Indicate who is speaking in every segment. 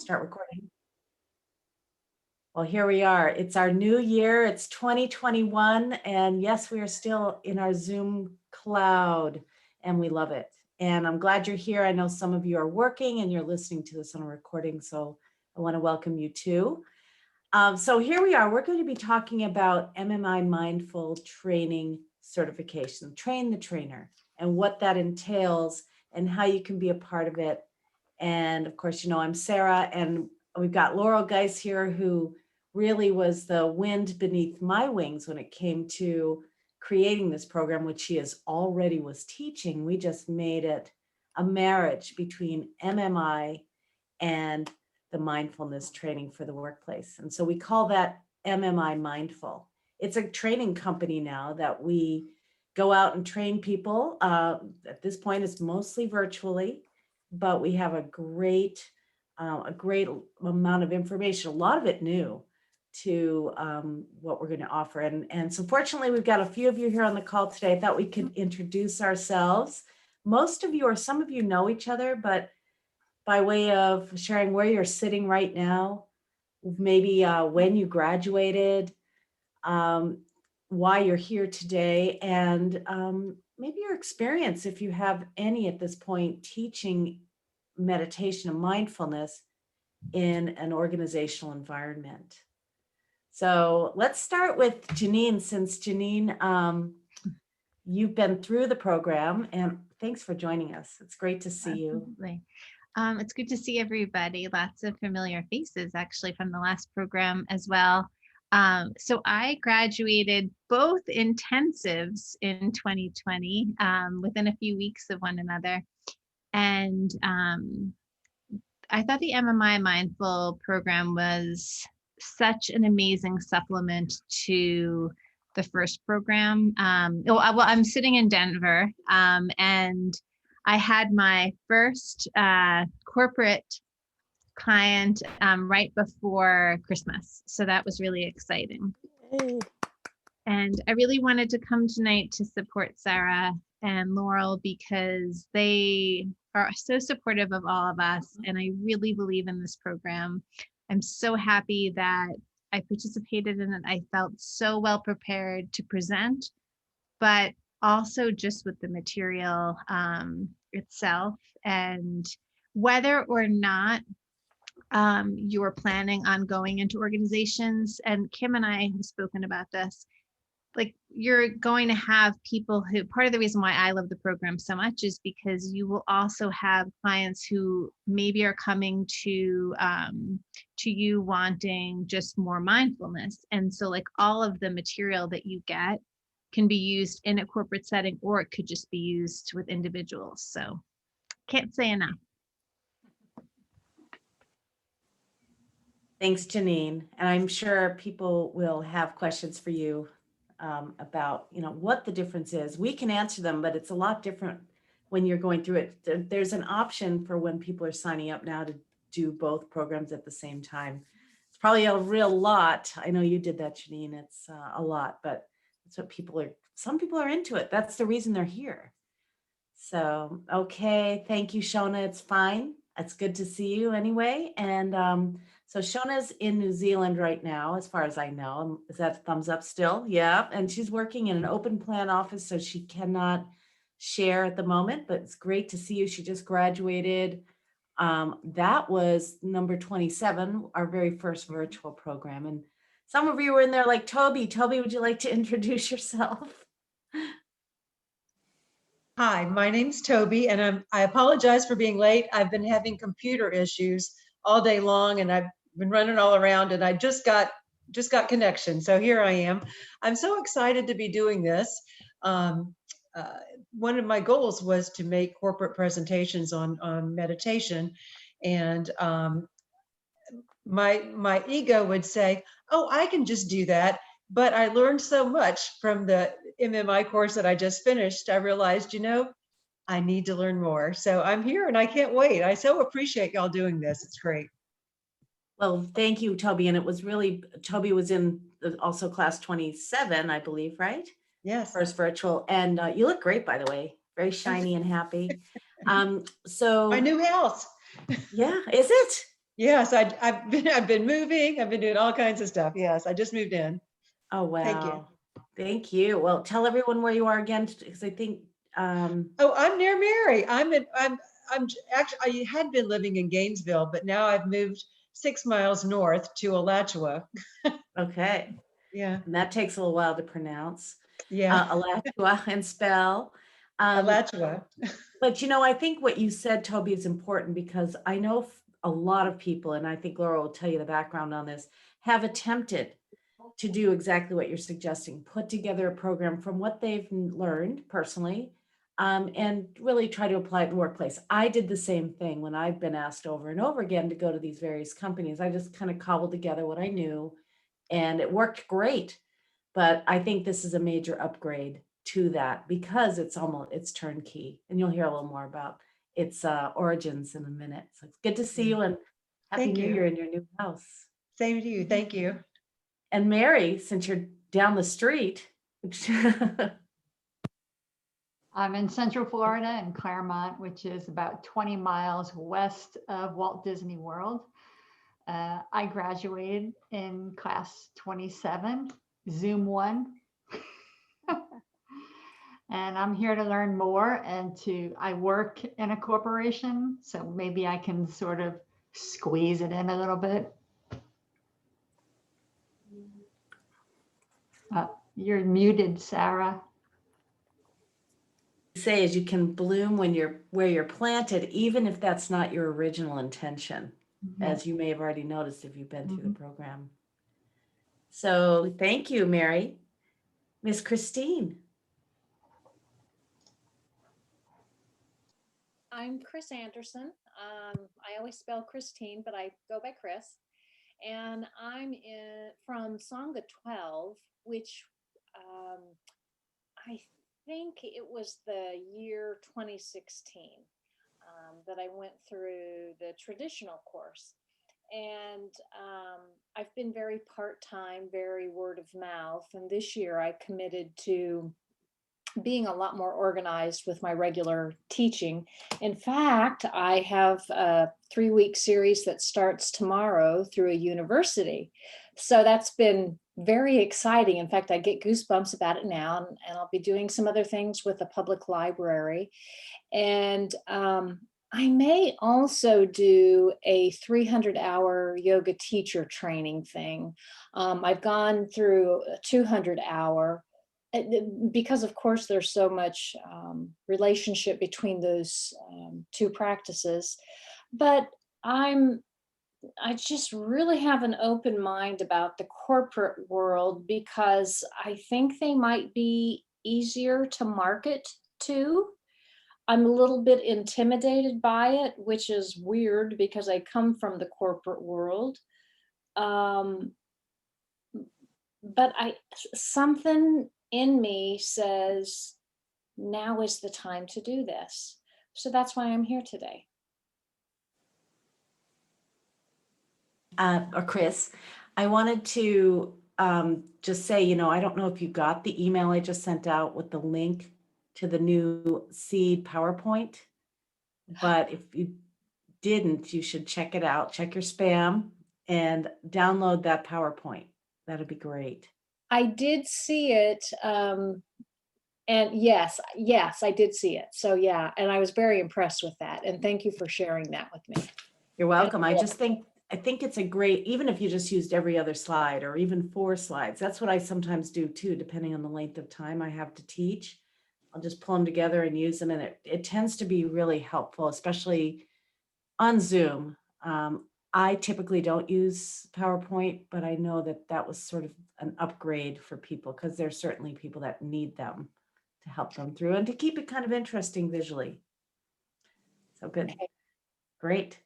Speaker 1: Start recording. Well, here we are. It's our new year. It's 2021. And yes, we are still in our Zoom cloud and we love it. And I'm glad you're here. I know some of you are working and you're listening to this on a recording. So I want to welcome you too. So here we are. We're going to be talking about MMI Mindful Training Certification, Train the Trainer, and what that entails and how you can be a part of it. And of course, you know, I'm Sarah, and we've got Laurel Geise here, who really was the wind beneath my wings when it came to creating this program, which she is already was teaching. We just made it a marriage between MMI and the mindfulness training for the workplace. And so we call that MMI Mindful. It's a training company now that we go out and train people. At this point, it's mostly virtually, but we have a great amount of information, a lot of it new to what we're going to offer. And so fortunately, we've got a few of you here on the call today. I thought we could introduce ourselves. Most of you or some of you know each other, but by way of sharing where you're sitting right now, maybe when you graduated, why you're here today, and maybe your experience, if you have any at this point, teaching meditation and mindfulness in an organizational environment. So let's start with Janine, since Janine, you've been through the program, and thanks for joining us. It's great to see you.
Speaker 2: Absolutely. It's good to see everybody. Lots of familiar faces actually from the last program as well. So I graduated both intensives in 2020 within a few weeks of one another. And I thought the MMI Mindful program was such an amazing supplement to the first program. Well, I'm sitting in Denver, and I had my first corporate client right before Christmas. So that was really exciting.
Speaker 1: Hey.
Speaker 2: And I really wanted to come tonight to support Sarah and Laurel because they are so supportive of all of us. And I really believe in this program. I'm so happy that I participated in it. I felt so well prepared to present, but also just with the material itself, and whether or not you're planning on going into organizations, and Kim and I have spoken about this, like you're going to have people who, part of the reason why I love the program so much is because you will also have clients who maybe are coming to you wanting just more mindfulness. And so like all of the material that you get can be used in a corporate setting, or it could just be used with individuals. So can't say enough.
Speaker 1: Thanks, Janine. And I'm sure people will have questions for you about, you know, what the difference is. We can answer them, but it's a lot different when you're going through it. There's an option for when people are signing up now to do both programs at the same time. It's probably a real lot. I know you did that, Janine. It's a lot, but that's what some people are into it. That's the reason they're here. So, okay. Thank you, Shona. It's fine. It's good to see you anyway. And so Shona's in New Zealand right now, as far as I know. Is that thumbs up still? Yeah. And she's working in an open plan office, so she cannot share at the moment, but it's great to see you. She just graduated. That was number 27, our very first virtual program. And some of you were in there like Toby. Toby, would you like to introduce yourself?
Speaker 3: Hi, my name's Toby, and I apologize for being late. I've been having computer issues all day long, and I've been running all around, and I just got connection. So here I am. I'm so excited to be doing this. One of my goals was to make corporate presentations on meditation, and my ego would say, "Oh, I can just do that." But I learned so much from the MMI course that I just finished. I realized, you know, I need to learn more. So I'm here and I can't wait. I so appreciate y'all doing this. It's great.
Speaker 1: Well, thank you, Toby. And it was really, Toby was in also class 27, I believe, right?
Speaker 3: Yes.
Speaker 1: First virtual. And you look great, by the way. Very shiny and happy. So
Speaker 3: my new house.
Speaker 1: Yeah, is it?
Speaker 3: Yes, I've been moving. I've been doing all kinds of stuff. Yes, I just moved in.
Speaker 1: Oh,
Speaker 3: Thank you.
Speaker 1: wow. Thank you. Well, tell everyone where you are again, because I think,
Speaker 3: Oh, I'm near Mary. Actually, I had been living in Gainesville, but now I've moved 6 miles north to Alachua.
Speaker 1: okay.
Speaker 3: Yeah,
Speaker 1: And that takes a little while to pronounce.
Speaker 3: yeah,
Speaker 1: Alachua and spell. Um,
Speaker 3: Alachua.
Speaker 1: But I think what you said, Toby, is important because I know a lot of people, and I think Laurel will tell you the background on this, have attempted to do exactly what you're suggesting, put together a program from what they've learned personally, and really try to apply it in the workplace. I did the same thing when I've been asked over and over again to go to these various companies. I just kind of cobbled together what I knew, and it worked great. But I think this is a major upgrade to that because it's turnkey, and you'll hear a little more about its origins in a minute. So it's good to see you, and Happy
Speaker 3: Thank
Speaker 1: New
Speaker 3: you.
Speaker 1: Year in your new house.
Speaker 3: Same to you. Thank you.
Speaker 1: And Mary, since you're down the street,
Speaker 4: I'm in Central Florida in Claremont, which is about 20 miles west of Walt Disney World. I graduated in class 27, Zoom 1. And I'm here to learn more I work in a corporation, so maybe I can sort of squeeze it in a little bit. You're muted, Sarah.
Speaker 1: say is you can bloom when you're where you're planted, even if that's not your original intention, as you may have already noticed if you've been through the program. So thank you, Mary. Miss Christine.
Speaker 5: I'm Chris Anderson. I always spell Christine, but I go by Chris. And I'm from Sangha 12, which I think it was the year 2016 that I went through the traditional course. And I've been very part-time, very word of mouth. And this year I committed to being a lot more organized with my regular teaching. In fact, I have a 3-week series that starts tomorrow through a university. So that's been very exciting. In fact, I get goosebumps about it now, and I'll be doing some other things with the public library. And I may also do a 300-hour yoga teacher training thing. I've gone through a 200-hour, because of course there's so much relationship between those two practices, but I just really have an open mind about the corporate world because I think they might be easier to market to. I'm a little bit intimidated by it, which is weird because I come from the corporate world. But something in me says, now is the time to do this. So that's why I'm here today.
Speaker 1: Or Chris, I wanted to just say, I don't know if you got the email I just sent out with the link to the new seed PowerPoint, but if you didn't, you should check it out, check your spam and download that PowerPoint. That'd be great.
Speaker 5: I did see it. And yes, I did see it. So yeah, and I was very impressed with that. And thank you for sharing that with me.
Speaker 1: You're welcome. I think it's a great, even if you just used every other slide or even 4 slides, that's what I sometimes do too, depending on the length of time I have to teach. I'll just pull them together and use them. And it tends to be really helpful, especially on Zoom. I typically don't use PowerPoint, but I know that was sort of an upgrade for people because there's certainly people that need them to help them through and to keep it kind of interesting visually. So good.
Speaker 5: Okay.
Speaker 1: Great.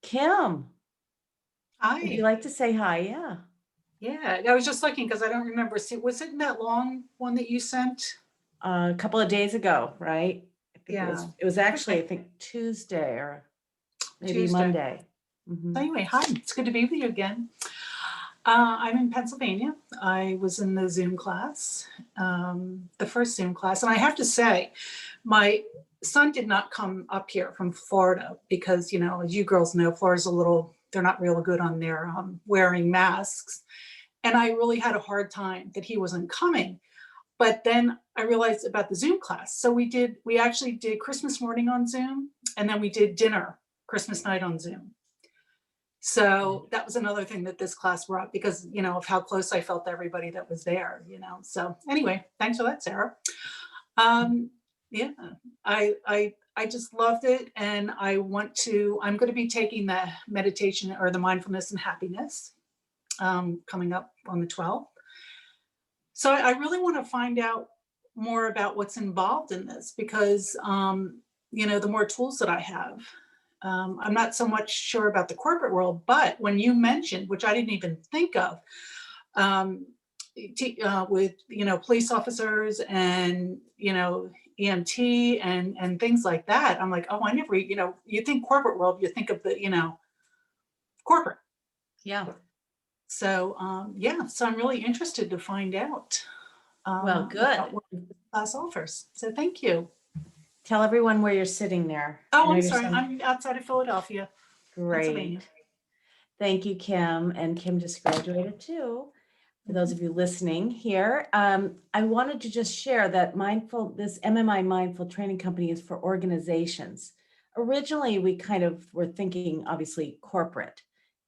Speaker 1: Kim.
Speaker 6: Hi.
Speaker 1: Would you like to say hi? Yeah.
Speaker 6: Yeah, I was just looking because I don't remember. See, was it that long one that you sent?
Speaker 1: A couple of days ago, right? I think
Speaker 6: Yeah.
Speaker 1: it was actually, I think Tuesday or maybe
Speaker 6: Tuesday.
Speaker 1: Monday. Mm-hmm.
Speaker 6: So anyway, hi, it's good to be with you again. I'm in Pennsylvania. I was in the Zoom class, the first Zoom class. And I have to say, my son did not come up here from Florida because, you know, as you girls know, Florida's they're not real good on their wearing masks. And I really had a hard time that he wasn't coming. But then I realized about the Zoom class. So we actually did Christmas morning on Zoom, and then we did dinner Christmas night on Zoom. So that was another thing that this class brought, because, you know, of how close I felt to everybody that was there, you know. So anyway, thanks for that, Sarah. Yeah, I just loved it. And I'm going to be taking the meditation or the mindfulness and happiness coming up on the 12th. So I really want to find out more about what's involved in this, because, you know, the more tools that I have, I'm not so much sure about the corporate world, but when you mentioned, which I didn't even think of, with, you know, police officers and, you know, EMT and things like that, I'm like, oh, I never, you know, you think corporate world, you think of the, you know, corporate.
Speaker 1: Yeah.
Speaker 6: So, yeah, so I'm really interested to find out.
Speaker 1: Well, good.
Speaker 6: About what the class offers. So thank you.
Speaker 1: Tell everyone where you're sitting there.
Speaker 6: Oh, I'm sorry. I'm outside of Philadelphia.
Speaker 1: Great. Thank you, Kim. And Kim just graduated too. For those of you listening here, I wanted to just share that this MMI Mindful Training Company is for organizations. Originally, we kind of were thinking, obviously, corporate,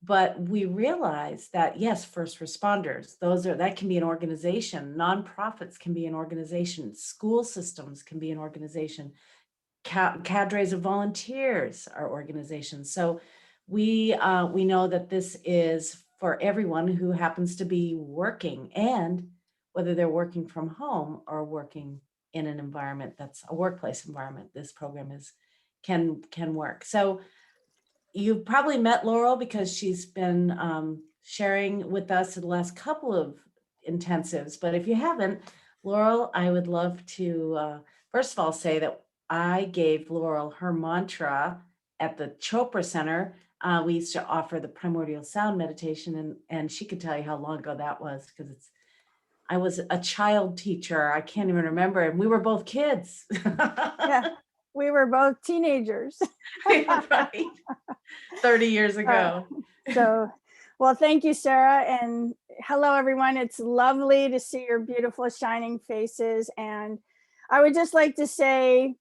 Speaker 1: but we realized that, yes, first responders, that can be an organization. Nonprofits can be an organization. School systems can be an organization. Cadres of volunteers are organizations. So we know that this is for everyone who happens to be working, and whether they're working from home or working in an environment that's a workplace environment, this program can work. So you've probably met Laurel because she's been sharing with us in the last couple of intensives. But if you haven't, Laurel, I would love to first of all say that I gave Laurel her mantra at the Chopra Center. We used to offer the Primordial sound meditation, and she could tell you how long ago that was, because I was a child teacher. I can't even remember. And we were both kids.
Speaker 7: Yeah, we were both teenagers.
Speaker 1: Right. 30 years ago.
Speaker 7: So, well, thank you, Sarah. And hello, everyone. It's lovely to see your beautiful shining faces. And I would just like to say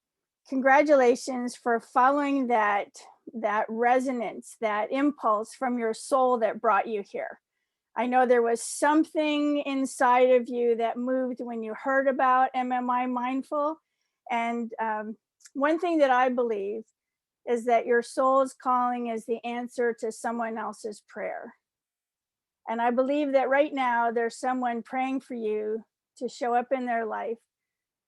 Speaker 7: congratulations for following that resonance, that impulse from your soul that brought you here. I know there was something inside of you that moved when you heard about MMI Mindful. And one thing that I believe is that your soul's calling is the answer to someone else's prayer. And I believe that right now there's someone praying for you to show up in their life,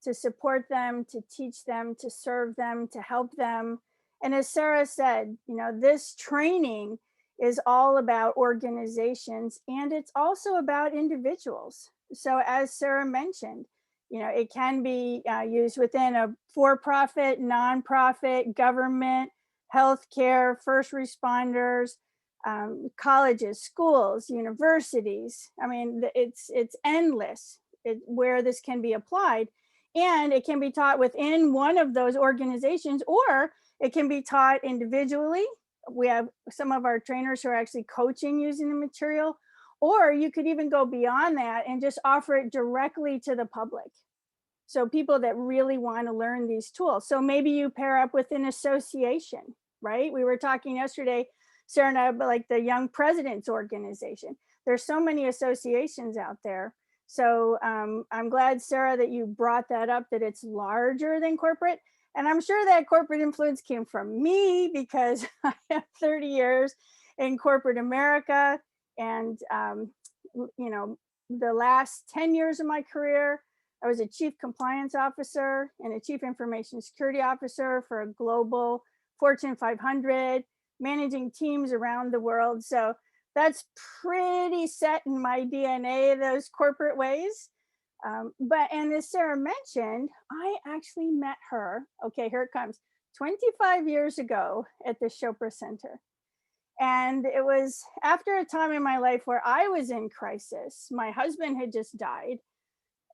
Speaker 7: to support them, to teach them, to serve them, to help them. And as Sarah said, you know, this training is all about organizations, and it's also about individuals. So as Sarah mentioned, you know, it can be used within a for-profit, nonprofit, government, healthcare, first responders, colleges, schools, universities. I mean, it's endless where this can be applied. And it can be taught within one of those organizations, or it can be taught individually. We have some of our trainers who are actually coaching using the material, or you could even go beyond that and just offer it directly to the public. So people that really want to learn these tools. So maybe you pair up with an association, right? We were talking yesterday, Sarah and I, about like the Young Presidents Organization. There's so many associations out there. So I'm glad, Sarah, that you brought that up, that it's larger than corporate. And I'm sure that corporate influence came from me, because I have 30 years in corporate America. And, you know, the last 10 years of my career, I was a chief compliance officer and a chief information security officer for a global Fortune 500, managing teams around the world. So that's pretty set in my DNA, those corporate ways. And as Sarah mentioned, I actually met her, okay, here it comes, 25 years ago at the Chopra Center. And it was after a time in my life where I was in crisis. My husband had just died.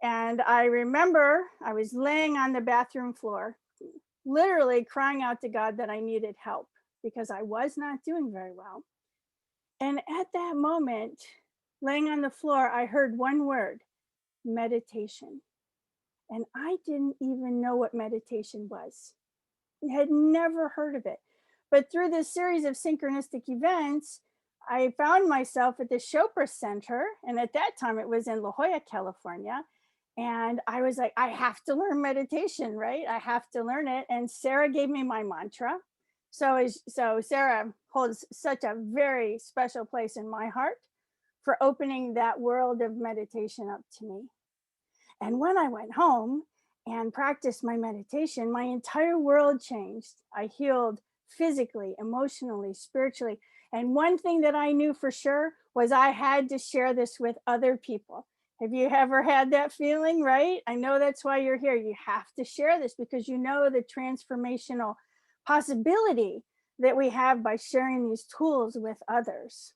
Speaker 7: And I remember I was laying on the bathroom floor, literally crying out to God that I needed help because I was not doing very well. And at that moment, laying on the floor, I heard one word, meditation. And I didn't even know what meditation was. I had never heard of it. But through this series of synchronistic events, I found myself at the Chopra Center. And at that time, it was in La Jolla, California. And I was like, I have to learn meditation, right? I have to learn it. And Sarah gave me my mantra. So Sarah holds such a very special place in my heart for opening that world of meditation up to me. And when I went home and practiced my meditation, my entire world changed. I healed physically, emotionally, spiritually. And one thing that I knew for sure was I had to share this with other people. Have you ever had that feeling, right? I know that's why you're here. You have to share this because you know the transformational possibility that we have by sharing these tools with others.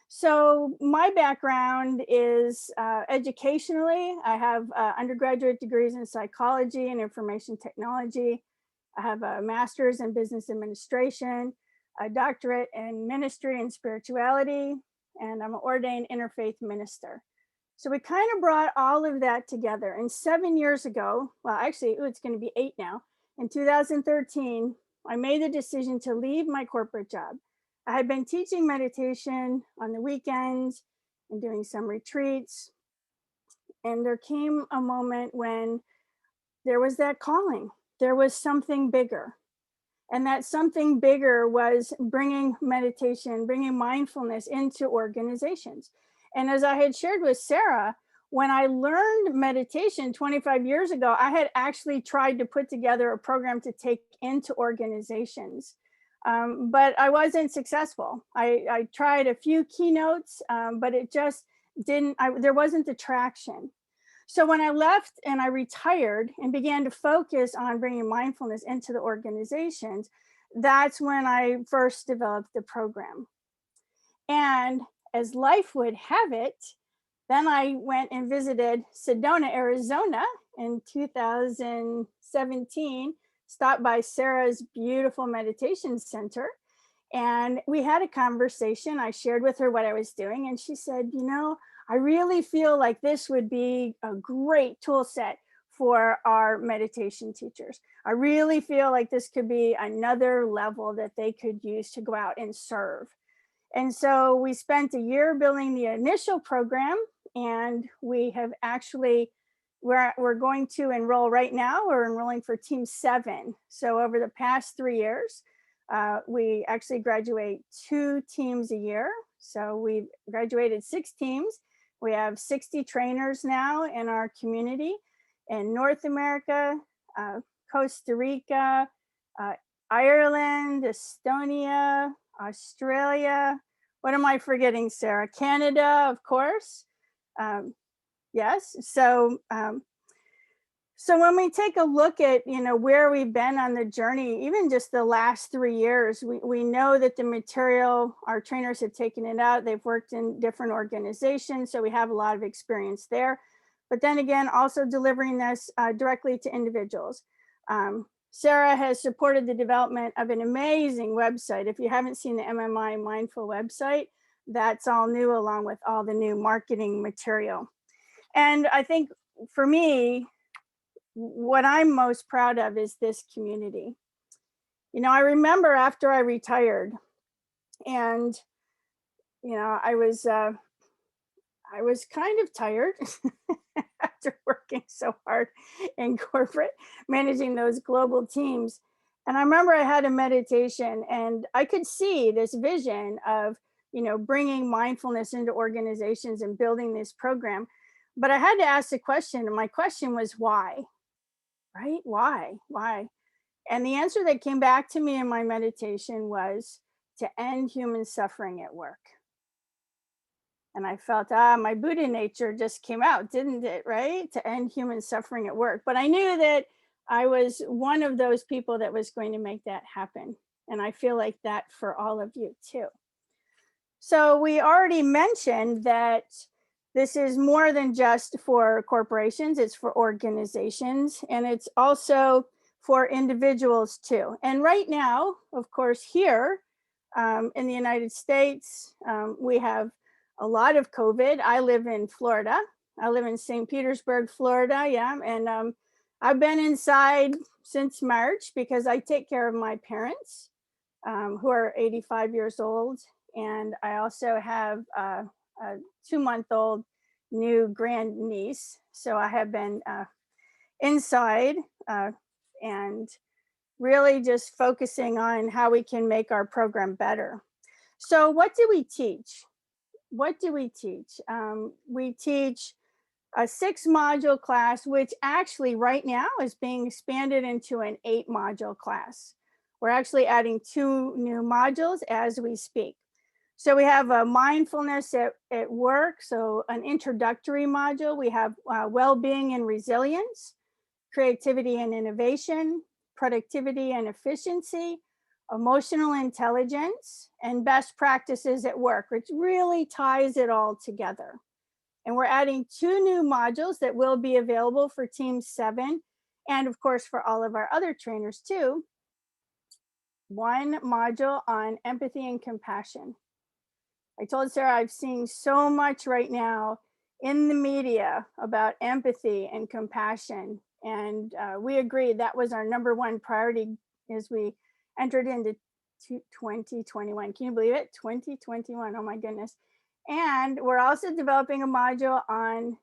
Speaker 7: So my background is educationally. I have undergraduate degrees in psychology and information technology. I have a master's in business administration, a doctorate in ministry and spirituality, and I'm an ordained interfaith minister. So we kind of brought all of that together. And 7 years ago, well, actually, it's going to be 8 now. In 2013, I made the decision to leave my corporate job. I had been teaching meditation on the weekends and doing some retreats. And there came a moment when there was that calling. There was something bigger. And that something bigger was bringing meditation, bringing mindfulness into organizations. And as I had shared with Sarah, when I learned meditation 25 years ago, I had actually tried to put together a program to take into organizations. But I wasn't successful. I tried a few keynotes, but it just didn't, there wasn't the traction. So when I left and I retired and began to focus on bringing mindfulness into the organizations, that's when I first developed the program. And as life would have it, then I went and visited Sedona, Arizona in 2017, stopped by Sarah's beautiful meditation center. And we had a conversation. I shared with her what I was doing. And she said, you know, I really feel like this would be a great tool set for our meditation teachers. I really feel like this could be another level that they could use to go out and serve. And so we spent a year building the initial program, and we have actually, we're going to enroll right now. We're enrolling for team 7. So over the past 3 years, we actually graduate 2 teams a year. So we've graduated 6 teams. We have 60 trainers now in our community in North America, Costa Rica, Ireland, Estonia, Australia. What am I forgetting, Sarah? Canada, of course. Yes. So when we take a look at, you know, where we've been on the journey, even just the last 3 years, we know that the material, our trainers have taken it out. They've worked in different organizations, so we have a lot of experience there. But then again, also delivering this directly to individuals. Sarah has supported the development of an amazing website. If you haven't seen the MMI Mindful website, that's all new along with all the new marketing material. And I think for me, what I'm most proud of is this community. You know, I remember after I retired and, you know, I was kind of tired after working so hard in corporate, managing those global teams. And I remember I had a meditation and I could see this vision of, you know, bringing mindfulness into organizations and building this program. But I had to ask the question, and my question was why? Right? Why? And the answer that came back to me in my meditation was to end human suffering at work. And I felt, my Buddha nature just came out, didn't it? Right? To end human suffering at work. But I knew that I was one of those people that was going to make that happen. And I feel like that for all of you too. So we already mentioned that this is more than just for corporations, it's for organizations, and it's also for individuals too. And right now, of course, here in the United States, we have a lot of COVID. I live in Florida. I live in St. Petersburg, Florida. Yeah. And I've been inside since March because I take care of my parents who are 85 years old. And I also have a 2-month-old new grand niece. So I have been inside and really just focusing on how we can make our program better. So what do we teach? What do we teach? We teach a 6-module class, which actually right now is being expanded into an 8-module class. We're actually adding 2 new modules as we speak. So we have a mindfulness at work, so an introductory module. We have well-being and resilience, creativity and innovation, productivity and efficiency, emotional intelligence, and best practices at work, which really ties it all together. And we're adding 2 new modules that will be available for Team 7, and of course for all of our other trainers too. 1 module on empathy and compassion. I told Sarah I've seen so much right now in the media about empathy and compassion. And we agreed that was our #1 priority as we entered into 2021. Can you believe it? 2021, oh my goodness. And we're also developing a module on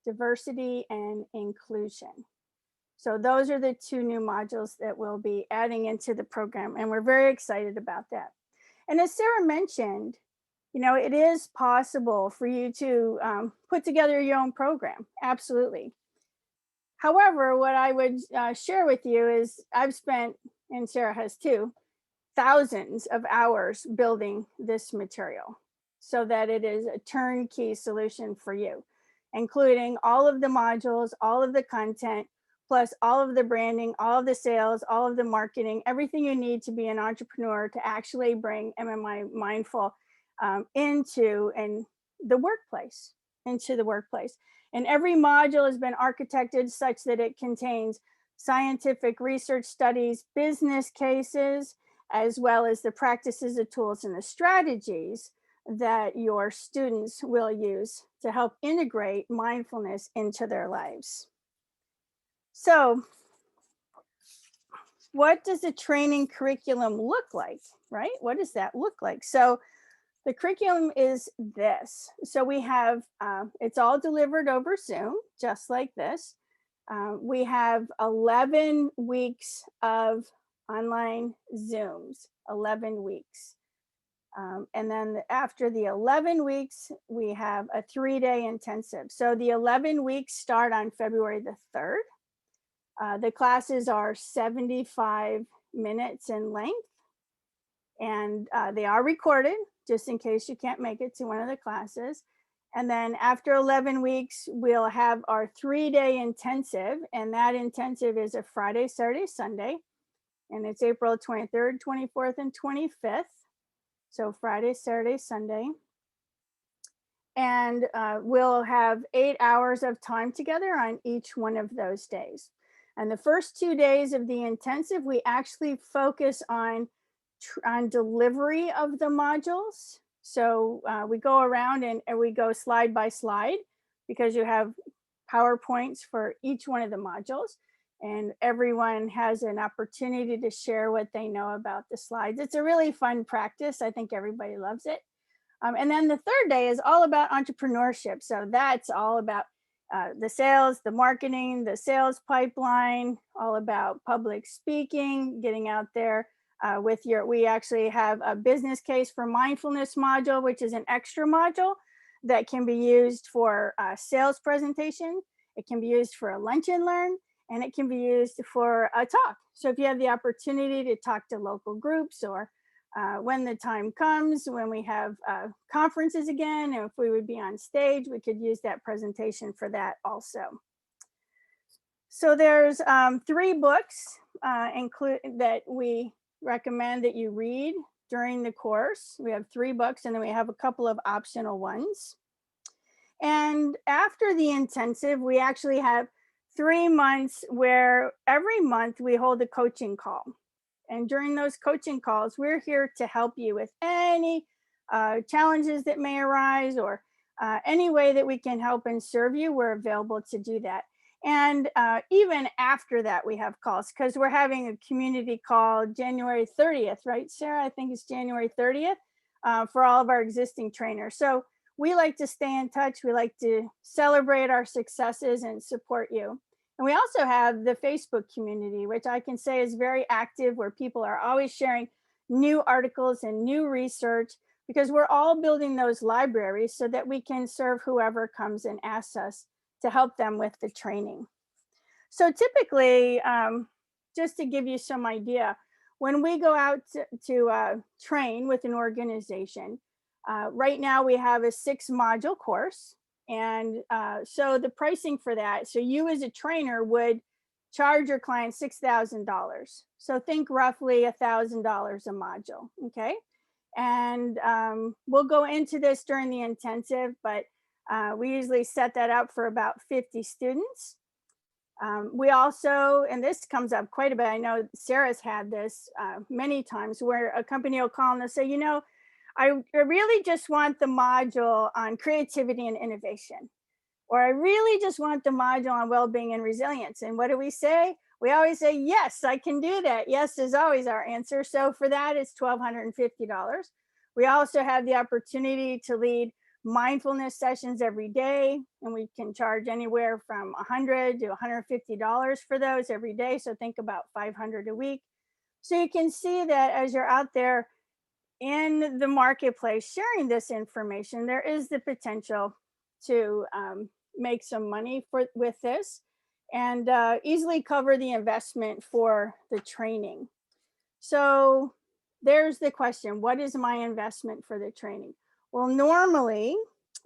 Speaker 7: diversity and inclusion. So those are the 2 new modules that we'll be adding into the program. And we're very excited about that. And as Sarah mentioned, you know, it is possible for you to put together your own program. Absolutely. However, what I would share with you is I've spent, and Sarah has too, thousands of hours building this material so that it is a turnkey solution for you, including all of the modules, all of the content, plus all of the branding, all of the sales, all of the marketing, everything you need to be an entrepreneur to actually bring MMI Mindful into the workplace. And every module has been architected such that it contains scientific research studies, business cases, as well as the practices, the tools, and the strategies that your students will use to help integrate mindfulness into their lives. So what does the training curriculum look like, right? What does that look like? So the curriculum is this. So we have, it's all delivered over Zoom, just like this. We have 11 weeks of online Zooms, 11 weeks. And then after the 11 weeks, we have a 3-day intensive. So the 11 weeks start on February the 3rd. The classes are 75 minutes in length, and they are recorded just in case you can't make it to one of the classes. And then after 11 weeks, we'll have our 3-day intensive, and that intensive is a Friday, Saturday, Sunday, and it's April 23rd, 24th, and 25th. So Friday, Saturday, Sunday. And we'll have 8 hours of time together on each one of those days. And the first 2 days of the intensive, we actually focus on delivery of the modules. So we go around and we go slide by slide because you have PowerPoints for each one of the modules, and everyone has an opportunity to share what they know about the slides. It's a really fun practice. I think everybody loves it. And then the 3rd day is all about entrepreneurship. So that's all about the sales, the marketing, the sales pipeline, all about public speaking, getting out there with we actually have a business case for mindfulness module, which is an extra module that can be used for a sales presentation. It can be used for a lunch and learn, and it can be used for a talk. So if you have the opportunity to talk to local groups, or when the time comes, when we have conferences again, and if we would be on stage, we could use that presentation for that also. So there's 3 books that we recommend that you read during the course. We have 3 books, and then we have a couple of optional ones. And after the intensive, we actually have 3 months where every month we hold a coaching call. And during those coaching calls, we're here to help you with any challenges that may arise, or any way that we can help and serve you. We're available to do that. And even after that, we have calls, because we're having a community call January 30th, right, Sarah? I think it's January 30th for all of our existing trainers. So we like to stay in touch. We like to celebrate our successes and support you. And we also have the Facebook community, which I can say is very active, where people are always sharing new articles and new research, because we're all building those libraries so that we can serve whoever comes and asks us to help them with the training. So typically, just to give you some idea, when we go out to train with an organization, right now we have a 6-module course. And so the pricing for that, so you as a trainer would charge your client $6,000. So think roughly $1,000 a module, okay? And we'll go into this during the intensive, but we usually set that up for about 50 students. We also, and this comes up quite a bit, I know Sarah's had this many times, where a company will call and they'll say, you know, I really just want the module on creativity and innovation, or I really just want the module on well-being and resilience. And what do we say? We always say, yes, I can do that. Yes is always our answer. So for that, it's $1,250. We also have the opportunity to lead mindfulness sessions every day, and we can charge anywhere from $100 to $150 for those every day. So think about $500 a week. So you can see that as you're out there in the marketplace sharing this information, there is the potential to make some money with this, and easily cover the investment for the training. So there's the question, what is my investment for the training? Well, normally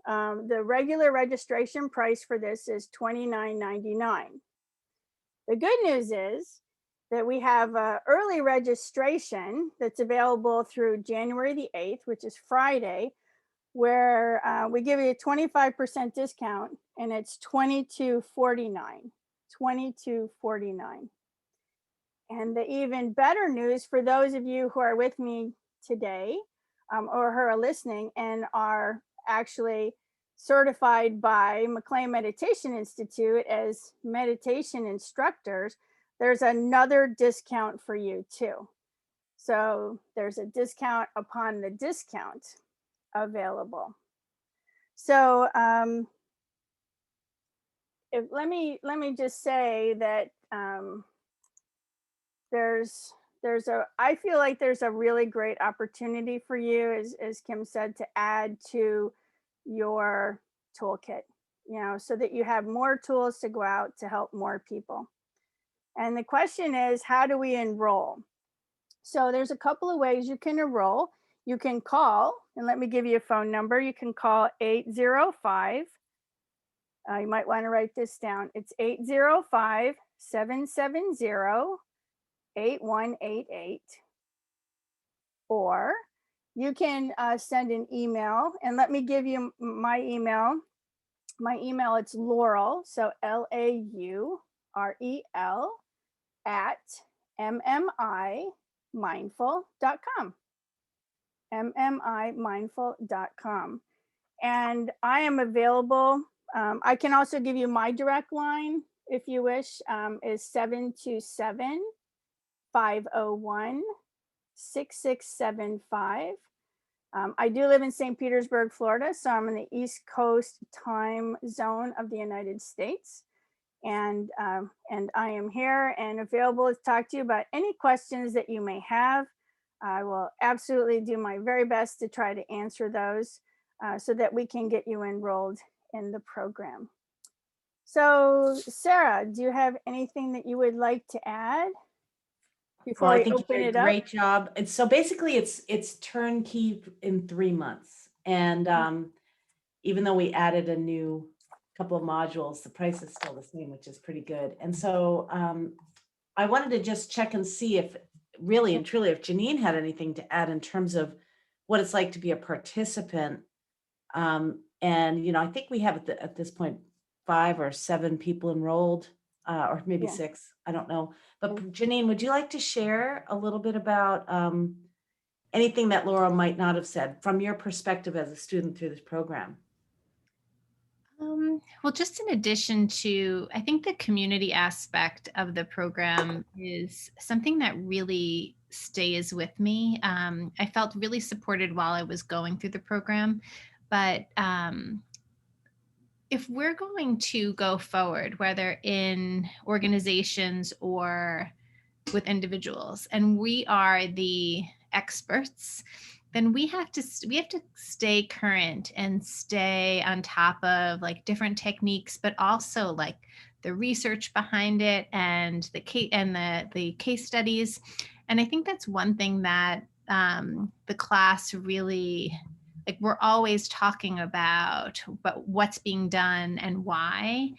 Speaker 7: the regular registration price for this is $29.99. The good news is that we have early registration that's available through January the 8th, which is Friday, where we give you a 25% discount, and it's $22.49. $22.49. And the even better news for those of you who are with me today, or who are listening and are actually certified by McLean Meditation Institute as meditation instructors, there's another discount for you too. So there's a discount upon the discount available. So let me just say that I feel like there's a really great opportunity for you, as Kim said, to add to your toolkit, you know, so that you have more tools to go out to help more people. And the question is, how do we enroll? So there's a couple of ways you can enroll. You can call, and let me give you a phone number. You can call 805. You might want to write this down. It's 805-770-8188. Or you can send an email, and let me give you my email. My email, it's Laurel, so LAUREL @mmimindful.com. mmimindful.com. And I am available. I can also give you my direct line if you wish, is 727-501-6675. I do live in St. Petersburg, Florida, so I'm in the East Coast time zone of the United States. And I am here and available to talk to you about any questions that you may have. I will absolutely do my very best to try to answer those so that we can get you enrolled in the program. So Sarah, do you have anything that you would like to add before
Speaker 1: Well, I
Speaker 7: we
Speaker 1: think you
Speaker 7: open
Speaker 1: did
Speaker 7: it
Speaker 1: a
Speaker 7: up?
Speaker 1: great job. And so basically it's turnkey in 3 months. And even though we added a new couple of modules, the price is still the same, which is pretty good. And so I wanted to just check and see if really and truly, if Janine had anything to add in terms of what it's like to be a participant. And, you know, I think we have at this point 5 or 7 people enrolled. or maybe
Speaker 7: Yeah.
Speaker 1: 6, I don't know. But Janine, would you like to share a little bit about anything that Laurel might not have said from your perspective as a student through this program?
Speaker 2: Well, just in addition to, I think the community aspect of the program is something that really stays with me. I felt really supported while I was going through the program, but if we're going to go forward, whether in organizations or with individuals, and we are the experts, then we have to stay current and stay on top of like different techniques, but also like the research behind it and the case studies. And I think that's one thing that the class really, like, we're always talking about what's being done and why.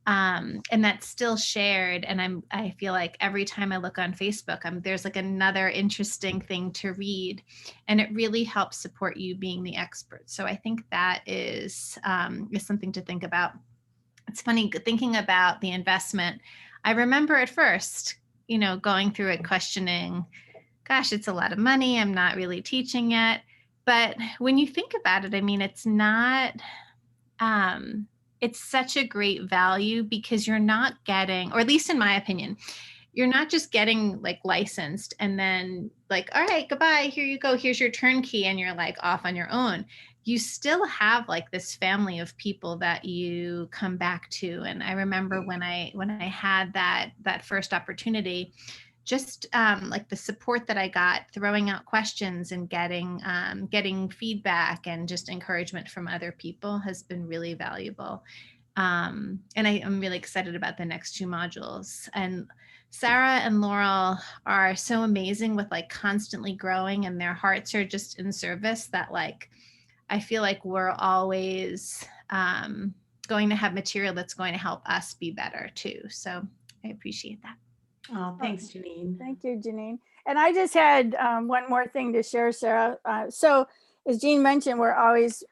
Speaker 2: And that's still shared. And I feel like every time I look on Facebook, there's like another interesting thing to read, and it really helps support you being the expert. So I think that is something to think about. It's funny thinking about the investment. I remember at first, going through it, questioning, gosh, it's a lot of money. I'm not really teaching yet. But when you think about it, I mean, it's not, it's such a great value because you're not getting, or at least in my opinion, you're not just getting like licensed and then like, all right, goodbye, here you go, here's your turnkey, and you're like off on your own. You still have like this family of people that you come back to. And I remember when I had that first opportunity, just like the support that I got, throwing out questions and getting feedback and just encouragement from other people has been really valuable. And I'm really excited about the next 2 modules. And Sarah and Laurel are so amazing with like constantly growing, and their hearts are just in service that like, I feel like we're always going to have material that's going to help us be better too. So I appreciate that.
Speaker 1: Oh, thanks, Janine.
Speaker 7: Thank you, Janine. And I just had one more thing to share, Sarah. So as Janine mentioned, we're always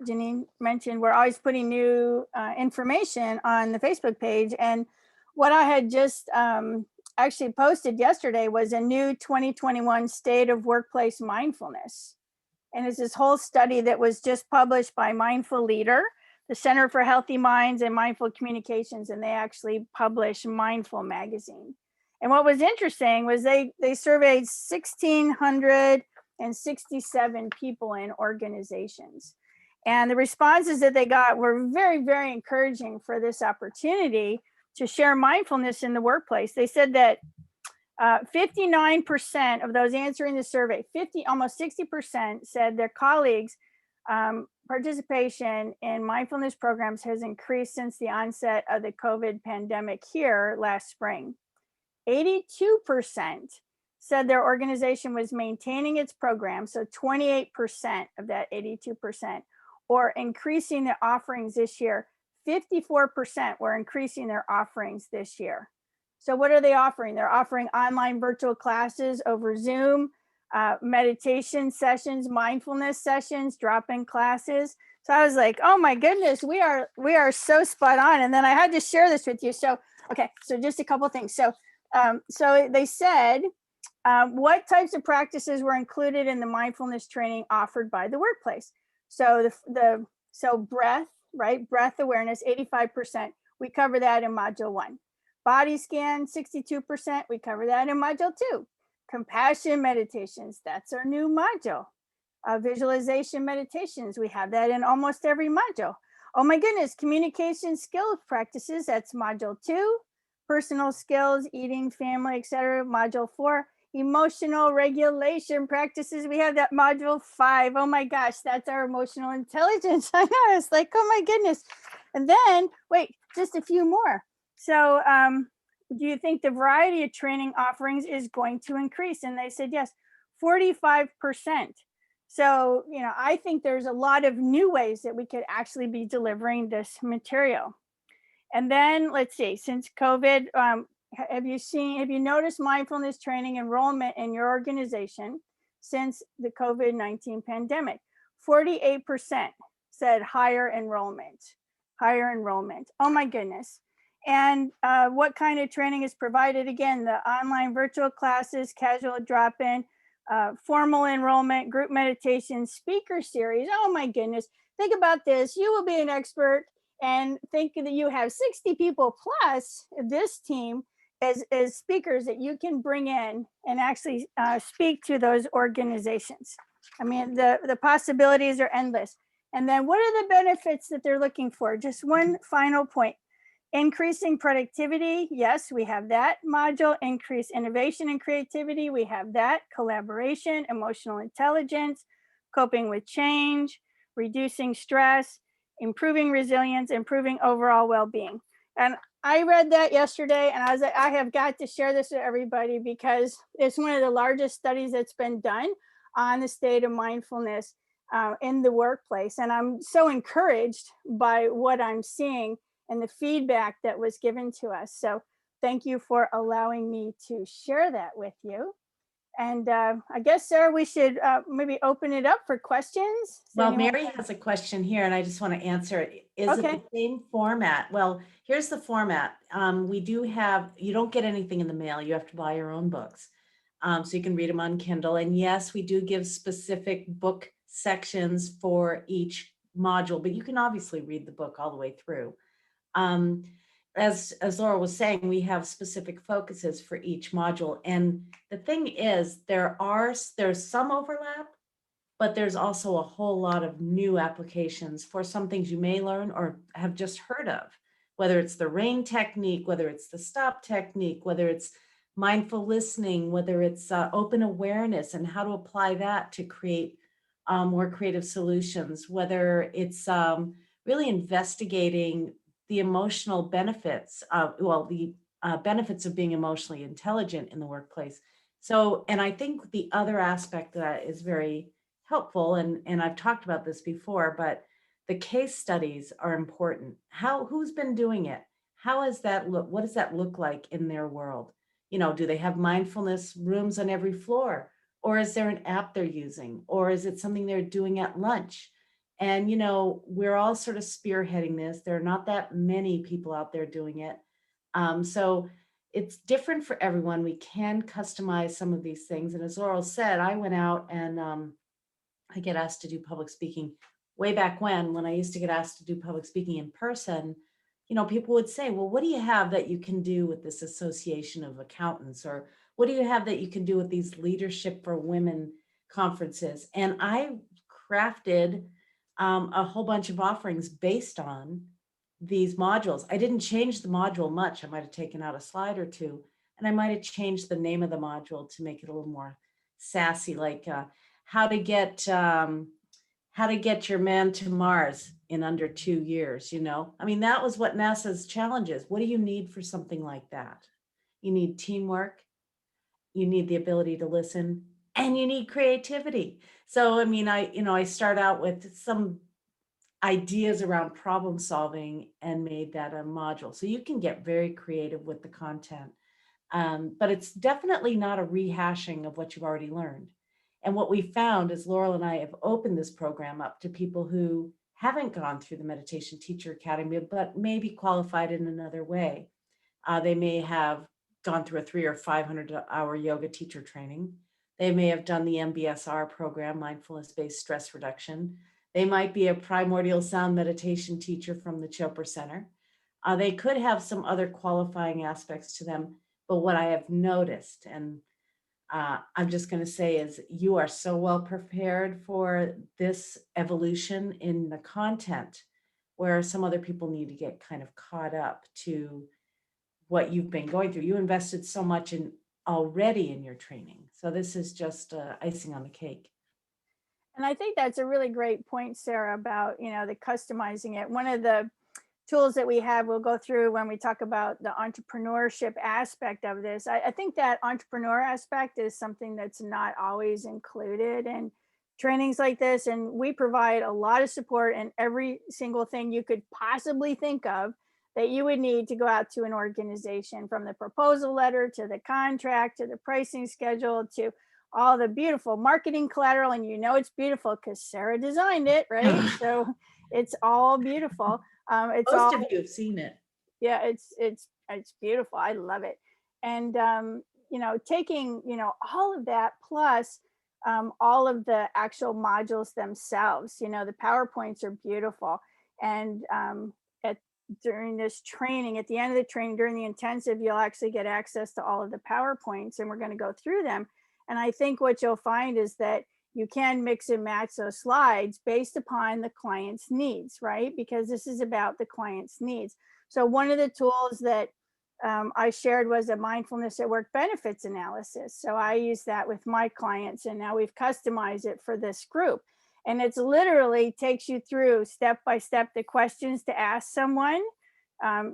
Speaker 7: putting new information on the Facebook page. And what I had just actually posted yesterday was a new 2021 State of Workplace Mindfulness. And it's this whole study that was just published by Mindful Leader, the Center for Healthy Minds and Mindful Communications, and they actually publish Mindful magazine. And what was interesting was they surveyed 1,667 people in organizations. And the responses that they got were very, very encouraging for this opportunity to share mindfulness in the workplace. They said that 59% of those answering the survey, almost 60% said their colleagues' participation in mindfulness programs has increased since the onset of the COVID pandemic here last spring. 82% said their organization was maintaining its program, so 28% of that 82%, or increasing their offerings this year. 54% were increasing their offerings this year. So what are they offering? They're offering online virtual classes over Zoom, meditation sessions, mindfulness sessions, drop-in classes. So I was like, oh my goodness, we are so spot on. And then I had to share this with you. So, okay, so just a couple things. So they said, what types of practices were included in the mindfulness training offered by the workplace? So so breath, right? Breath awareness, 85%. We cover that in module 1. Body scan, 62%. We cover that in module 2. Compassion meditations, that's our new module. Visualization meditations, we have that in almost every module. Oh my goodness, communication skill practices, that's module 2. Personal skills, eating, family, etc. Module 4. Emotional regulation practices, we have that module 5. Oh my gosh, that's our emotional intelligence. I know, it's like, oh my goodness. And then, wait, just a few more. So do you think the variety of training offerings is going to increase? And they said, yes, 45%. So, I think there's a lot of new ways that we could actually be delivering this material. And then let's see, since COVID, have you noticed mindfulness training enrollment in your organization since the COVID-19 pandemic? 48% said higher enrollment. Oh my goodness. and what kind of training is provided. Again, the online virtual classes, casual drop-in, formal enrollment, group meditation, speaker series. Oh my goodness. Think about this. You will be an expert and think that you have 60 people plus this team as speakers that you can bring in and actually speak to those organizations. I mean, the possibilities are endless. And then what are the benefits that they're looking for? Just one final point. Increasing productivity, yes, we have that module. Increase innovation and creativity, we have that. Collaboration, emotional intelligence, coping with change, reducing stress, improving resilience, improving overall well-being. And I read that yesterday and I was like, I have got to share this with everybody because it's one of the largest studies that's been done on the state of mindfulness in the workplace. And I'm so encouraged by what I'm seeing and the feedback that was given to us. So thank you for allowing me to share that with you. And I guess, Sarah, we should maybe open it up for questions.
Speaker 1: Well, Mary has a question here and I just want to answer it. Is it the same format? Well, here's the format. We do have, you don't get anything in the mail. You have to buy your own books. So you can read them on Kindle. And yes, we do give specific book sections for each module, but you can obviously read the book all the way through. As Laurel was saying, we have specific focuses for each module. And the thing is, there's some overlap, but there's also a whole lot of new applications for some things you may learn or have just heard of, whether it's the RAIN technique, whether it's the STOP technique, whether it's mindful listening, whether it's open awareness and how to apply that to create more creative solutions, whether it's really investigating the emotional benefits of, the benefits of being emotionally intelligent in the workplace. So, and I think the other aspect that is very helpful, and I've talked about this before, but the case studies are important. Who's been doing it? How has that look? What does that look like in their world? You know, do they have mindfulness rooms on every floor? Or is there an app they're using? Or is it something they're doing at lunch? And, you know, we're all sort of spearheading this. There are not that many people out there doing it. So it's different for everyone. We can customize some of these things. And as Laurel said, I went out and I get asked to do public speaking way back when I used to get asked to do public speaking in person. You know, people would say, well, what do you have that you can do with this association of accountants? Or what do you have that you can do with these leadership for women conferences? And I crafted a whole bunch of offerings based on these modules. I didn't change the module much. I might have taken out a slide or two, and I might have changed the name of the module to make it a little more sassy, like how to get your man to Mars in under 2 years. You know, I mean, that was what NASA's challenge is. What do you need for something like that? You need teamwork, you need the ability to listen, and you need creativity. So, I mean, I start out with some ideas around problem solving and made that a module. So you can get very creative with the content. But it's definitely not a rehashing of what you've already learned. And what we found is Laurel and I have opened this program up to people who haven't gone through the Meditation Teacher Academy, but maybe qualified in another way. They may have gone through a 300 or 500 hour yoga teacher training. They may have done the MBSR program, mindfulness-based stress reduction. They might be a primordial sound meditation teacher from the Chopra Center. They could have some other qualifying aspects to them, but what I have noticed, and I'm just going to say, is you are so well prepared for this evolution in the content, where some other people need to get kind of caught up to what you've been going through. You invested so much in already in your training. So this is just icing on the cake.
Speaker 7: And I think that's a really great point, Sarah, about, you know, the customizing it. One of the tools that we have, we'll go through when we talk about the entrepreneurship aspect of this. I think that entrepreneur aspect is something that's not always included in trainings like this. And we provide a lot of support in every single thing you could possibly think of that you would need to go out to an organization, from the proposal letter to the contract to the pricing schedule to all the beautiful marketing collateral. And you know it's beautiful because Sarah designed it, right? So it's all beautiful. It's
Speaker 1: Most
Speaker 7: all,
Speaker 1: of you have seen it.
Speaker 7: Yeah, it's beautiful. I love it. And taking, all of that plus all of the actual modules themselves, the PowerPoints are beautiful. And at during this training, at the end of the training, during the intensive, you'll actually get access to all of the PowerPoints, and we're going to go through them. And I think what you'll find is that you can mix and match those slides based upon the client's needs, right? Because this is about the client's needs. So one of the tools that I shared was a mindfulness at work benefits analysis. So I use that with my clients, and now we've customized it for this group. And it's literally takes you through step by step the questions to ask someone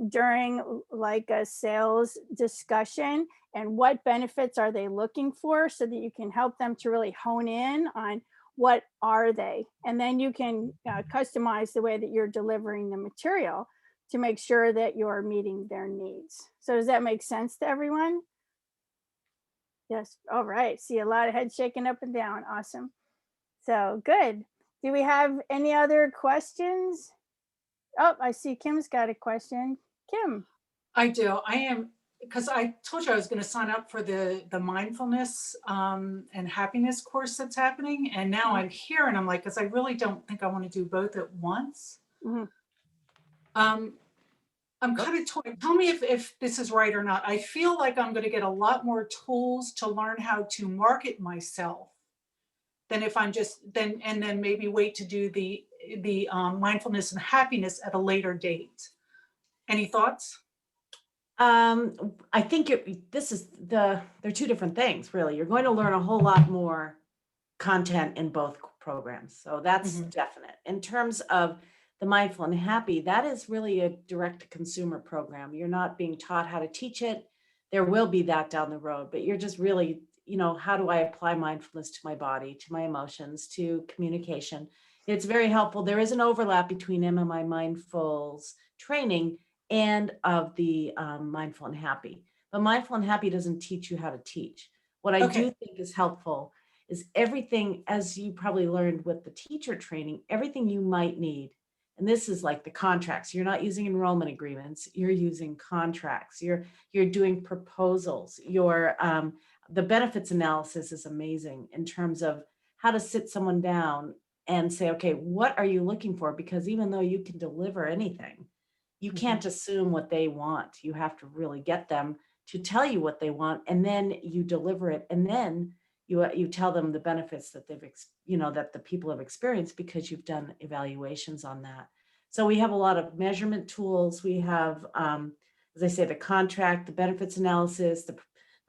Speaker 7: during like a sales discussion, and what benefits are they looking for, so that you can help them to really hone in on what are they. And then you can customize the way that you're delivering the material to make sure that you're meeting their needs. So does that make sense to everyone? Yes. All right. See a lot of heads shaking up and down. Awesome. So good. Do we have any other questions? Oh, I see Kim's got a question. Kim.
Speaker 6: I do. I am, because I told you I was going to sign up for the mindfulness and happiness course that's happening. And now I'm here and I'm like, because I really don't think I want to do both at once.
Speaker 7: Mm-hmm.
Speaker 6: I'm kind of torn. Tell me if this is right or not. I feel like I'm going to get a lot more tools to learn how to market myself than if I'm just then maybe wait to do the mindfulness and happiness at a later date. Any thoughts?
Speaker 1: I think they're two different things, really. You're going to learn a whole lot more content in both programs. So that's definite. In terms of the mindful and happy, that is really a direct to consumer program. You're not being taught how to teach it. There will be that down the road, but you're just really, how do I apply mindfulness to my body, to my emotions, to communication? It's very helpful. There is an overlap between MMI Mindful's training and of the mindful and happy. But mindful and happy doesn't teach you how to teach. What I do think is helpful is everything, as you probably learned with the teacher training, everything you might need. And this is like the contracts. You're not using enrollment agreements. You're using contracts. You're doing proposals. The benefits analysis is amazing in terms of how to sit someone down and say, okay, what are you looking for? Because even though you can deliver anything, you can't assume what they want. You have to really get them to tell you what they want, and then you deliver it, and then you tell them the benefits that that the people have experienced because you've done evaluations on that. So we have a lot of measurement tools. We have, as I say, the contract, the benefits analysis,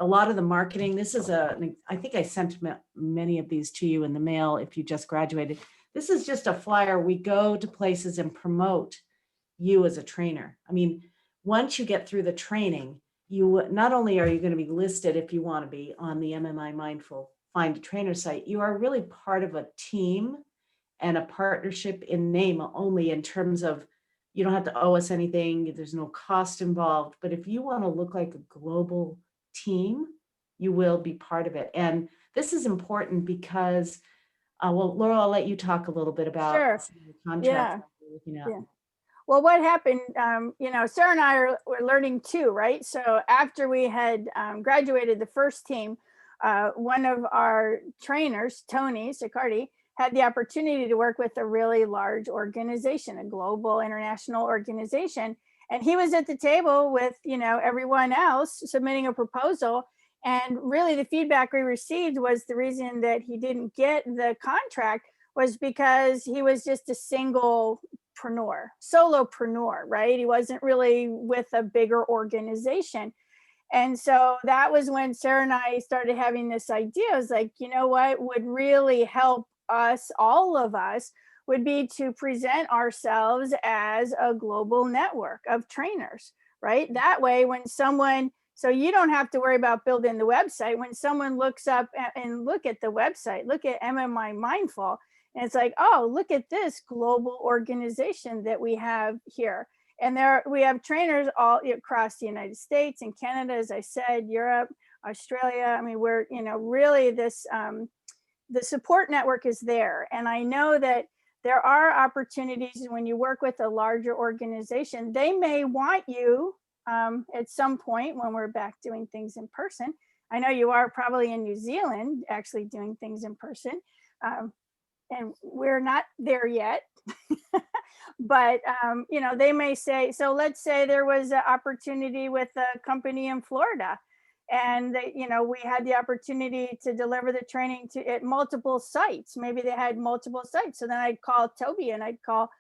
Speaker 1: a lot of the marketing. This is I think I sent many of these to you in the mail if you just graduated. This is just a flyer. We go to places and promote you as a trainer. I mean, once you get through the training, you not only are you going to be listed if you want to be on the MMI Mindful Find a Trainer site, you are really part of a team and a partnership in name only, in terms of you don't have to owe us anything. There's no cost involved. But if you want to look like a global team, you will be part of it. And this is important because, Laurel, I'll let you talk a little bit about the contracts we're looking at.
Speaker 7: Yeah. Well, what happened, Sarah and I were learning too, right? So after we had graduated the first team, one of our trainers, Tony Sicardi, had the opportunity to work with a really large organization, a global international organization. And he was at the table with, everyone else submitting a proposal. And really the feedback we received was the reason that he didn't get the contract was because he was just a solopreneur, right? He wasn't really with a bigger organization. And so that was when Sarah and I started having this idea. I was like, what would really help us, all of us, would be to present ourselves as a global network of trainers, right? That way, so you don't have to worry about building the website. When someone looks up and look at the website, look at MMI Mindful, and it's like, oh, look at this global organization that we have here. And we have trainers all across the United States and Canada, as I said, Europe, Australia. I mean, we're, really this, the support network is there. And I know that there are opportunities when you work with a larger organization. They may want you at some point when we're back doing things in person. I know you are probably in New Zealand actually doing things in person, and we're not there yet. But you know, they may say, so let's say there was an opportunity with a company in Florida, and they, you know, we had the opportunity to deliver the training to at multiple sites. Maybe they had multiple sites. So then I'd call Toby and I'd call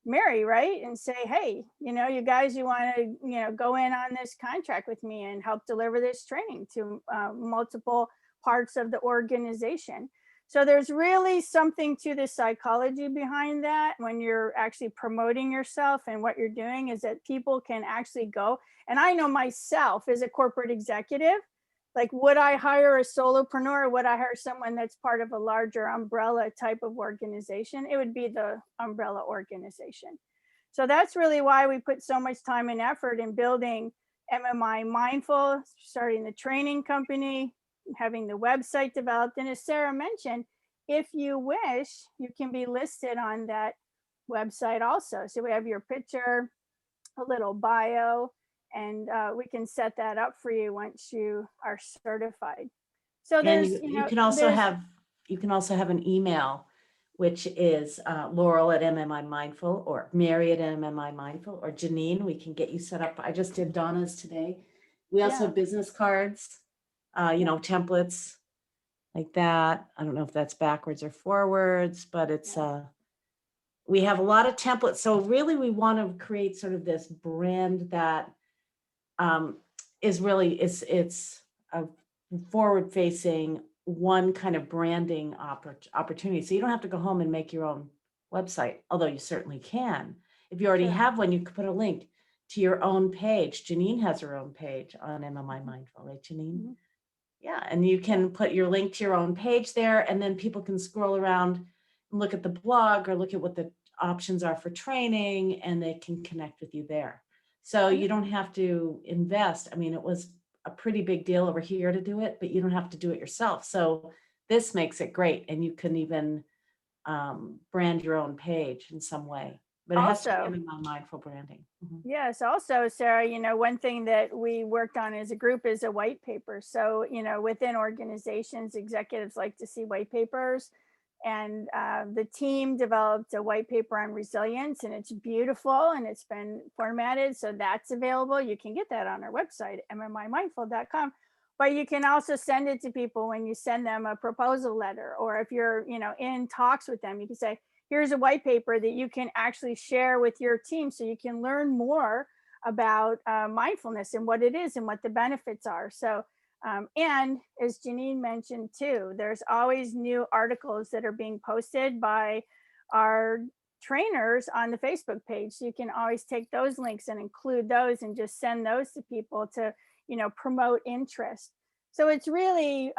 Speaker 7: Mary, right? And say, hey, you know, you guys, you want to, you know, go in on this contract with me and help deliver this training to multiple parts of the organization. So there's really something to the psychology behind that when you're actually promoting yourself, and what you're doing is that people can actually go. And I know myself as a corporate executive, like, would I hire a solopreneur, or would I hire someone that's part of a larger umbrella type of organization? It would be the umbrella organization. So that's really why we put so much time and effort in building MMI Mindful, starting the training company, having the website developed. And as Sarah mentioned, if you wish, you can be listed on that website also. So we have your picture, a little bio, and we can set that up for you once you are certified. So there's,
Speaker 1: And
Speaker 7: you know,
Speaker 1: can also
Speaker 7: there's,
Speaker 1: have an email, which is Laurel at MMI Mindful, or Mary at MMI Mindful, or Janine. We can get you set up. I just did Donna's today. We also
Speaker 7: Yeah.
Speaker 1: have business cards, you know, templates like that. I don't know if that's backwards or forwards, but it's we have a lot of templates. So really, we want to create sort of this brand that is really, it's a forward facing, one kind of branding opportunity. So you don't have to go home and make your own website, although you certainly can. If you already
Speaker 7: Sure.
Speaker 1: have one, you could put a link to your own page. Janine has her own page on MMI Mindful, right, Janine?
Speaker 7: Mhm.
Speaker 1: Yeah, and you can put your link to your own page there, and then people can scroll around and look at the blog or look at what the options are for training, and they can connect with you there. So you don't have to invest. I mean, it was a pretty big deal over here to do it, but you don't have to do it yourself. So this makes it great, and you can even brand your own page in some way. But it has to
Speaker 7: Also,
Speaker 1: be MMI Mindful branding. Mhm.
Speaker 7: yes, also, Sarah, you know, one thing that we worked on as a group is a white paper. So, you know, within organizations, executives like to see white papers. And the team developed a white paper on resilience, and it's beautiful, and it's been formatted. So that's available. You can get that on our website, mmimindful.com. But you can also send it to people when you send them a proposal letter, or if you're, you know, in talks with them, you can say, here's a white paper that you can actually share with your team so you can learn more about mindfulness and what it is and what the benefits are. So, and as Janine mentioned too, there's always new articles that are being posted by our trainers on the Facebook page. So you can always take those links and include those and just send those to people to, you know, promote interest. So it's really,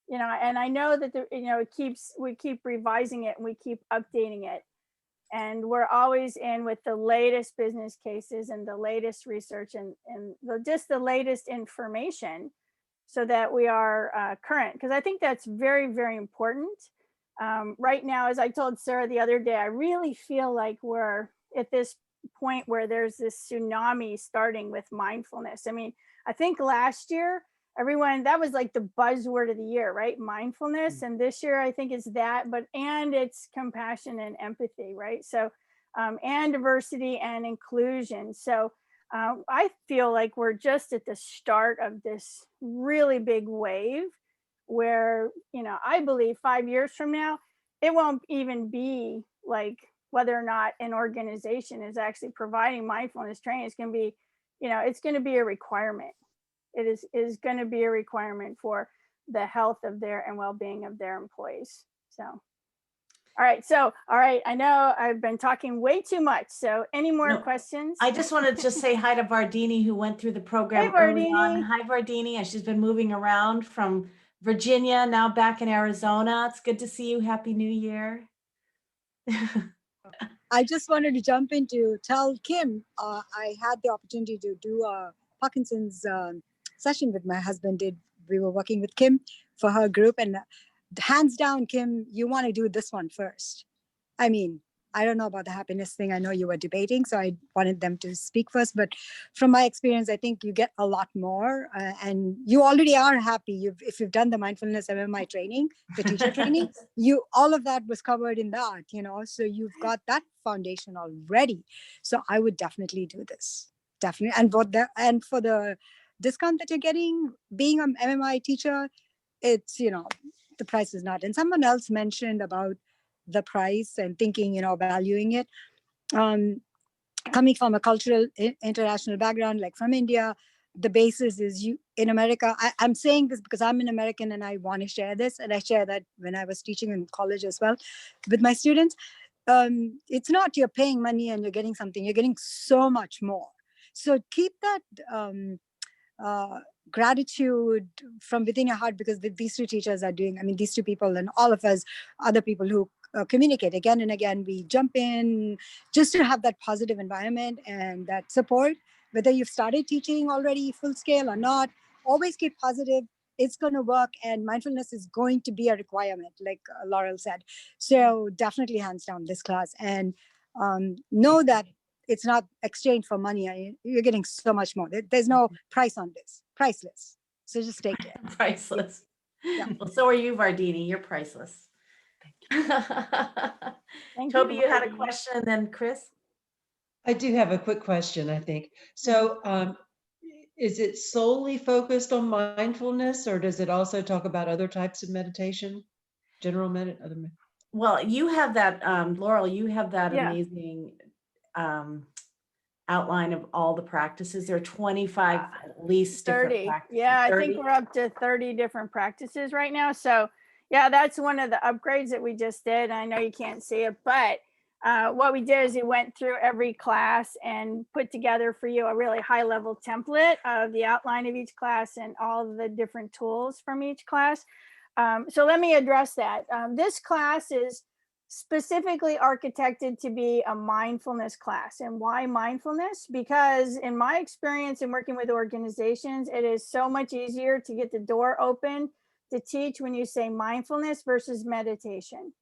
Speaker 7: you know, and I know that the, you know, we keep revising it and we keep updating it. And we're always in with the latest business cases and the latest research and just the latest information, so that we are current. Because I think that's very, very important. Right now, as I told Sarah the other day, I really feel like we're at this point where there's this tsunami starting with mindfulness. I mean, I think last year, everyone, that was like the buzzword of the year, right? Mindfulness. And this year, I think it's that, and it's compassion and empathy, right? So, and diversity and inclusion. So, I feel like we're just at the start of this really big wave where, you know, I believe 5 years from now, it won't even be like whether or not an organization is actually providing mindfulness training. It's going to be, you know, it's going to be a requirement. It is going to be a requirement for the health of their and well-being of their employees. So, all right. So, all right. I know I've been talking way too much. So any more
Speaker 1: No,
Speaker 7: questions?
Speaker 1: I just want to say hi to Vardini, who went through the program
Speaker 7: Hey,
Speaker 1: early on.
Speaker 7: Vardini.
Speaker 1: Hi, Vardini. And she's been moving around from Virginia, now back in Arizona. It's good to see you. Happy New Year.
Speaker 8: I just wanted to jump in to tell Kim, I had the opportunity to do a Parkinson's session with my husband. We were working with Kim for her group, and hands down, Kim, you want to do this one first. I mean, I don't know about the happiness thing. I know you were debating, so I wanted them to speak first. But from my experience, I think you get a lot more, and you already are happy. If you've done the mindfulness MMI training, the teacher training, all of that was covered in that, so you've got that foundation already. So I would definitely do this, definitely. And for the discount that you're getting, being an MMI teacher, it's the price is not. And someone else mentioned about the price and thinking, valuing it. Coming from a cultural international background, like from India, the basis is in America. I'm saying this because I'm an American and I want to share this, and I share that when I was teaching in college as well with my students. It's not you're paying money and you're getting something, you're getting so much more. So keep that gratitude from within your heart, because these two teachers are doing, these two people and all of us, other people who communicate again and again, we jump in just to have that positive environment and that support. Whether you've started teaching already full scale or not, always keep positive. It's going to work, and mindfulness is going to be a requirement, like Laurel said. So definitely hands down this class, and know that it's not exchange for money. You're getting so much more. There's no price on this, priceless. So just take it.
Speaker 1: Priceless.
Speaker 8: Yeah.
Speaker 1: Well, so are you, Vardini. You're priceless.
Speaker 7: Thank
Speaker 1: Toby, you had a
Speaker 7: Vardini.
Speaker 1: question, and then Chris.
Speaker 3: I do have a quick question, I think. So is it solely focused on mindfulness, or does it also talk about other types of meditation, general meditation?
Speaker 1: Well, you have that, Laurel, you have that
Speaker 7: Yeah.
Speaker 1: amazing outline of all the practices. There are 25 at least different
Speaker 7: 30.
Speaker 1: practices.
Speaker 7: Yeah, I
Speaker 1: 30?
Speaker 7: think we're up to 30 different practices right now. So yeah, that's one of the upgrades that we just did. I know you can't see it, but what we did is we went through every class and put together for you a really high level template of the outline of each class and all the different tools from each class. So let me address that. This class is specifically architected to be a mindfulness class. And why mindfulness? Because in my experience in working with organizations, it is so much easier to get the door open to teach when you say mindfulness versus meditation.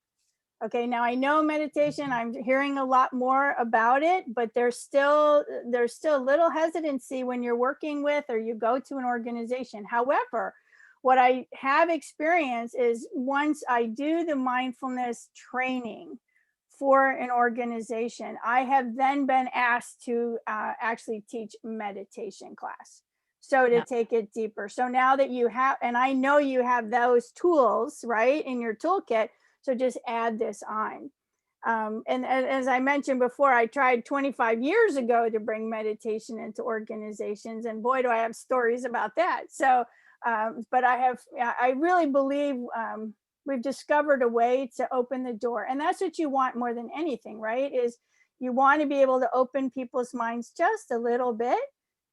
Speaker 7: Okay, now I know meditation, I'm hearing a lot more about it, but there's still a little hesitancy when you're working with or you go to an organization. However, what I have experienced is once I do the mindfulness training for an organization, I have then been asked to actually teach meditation class. So to take it deeper. So now that you have, and I know you have those tools, right, in your toolkit, so just add this on. And as I mentioned before, I tried 25 years ago to bring meditation into organizations, and boy, do I have stories about that. So, but I really believe we've discovered a way to open the door, and that's what you want more than anything, right? Is you want to be able to open people's minds just a little bit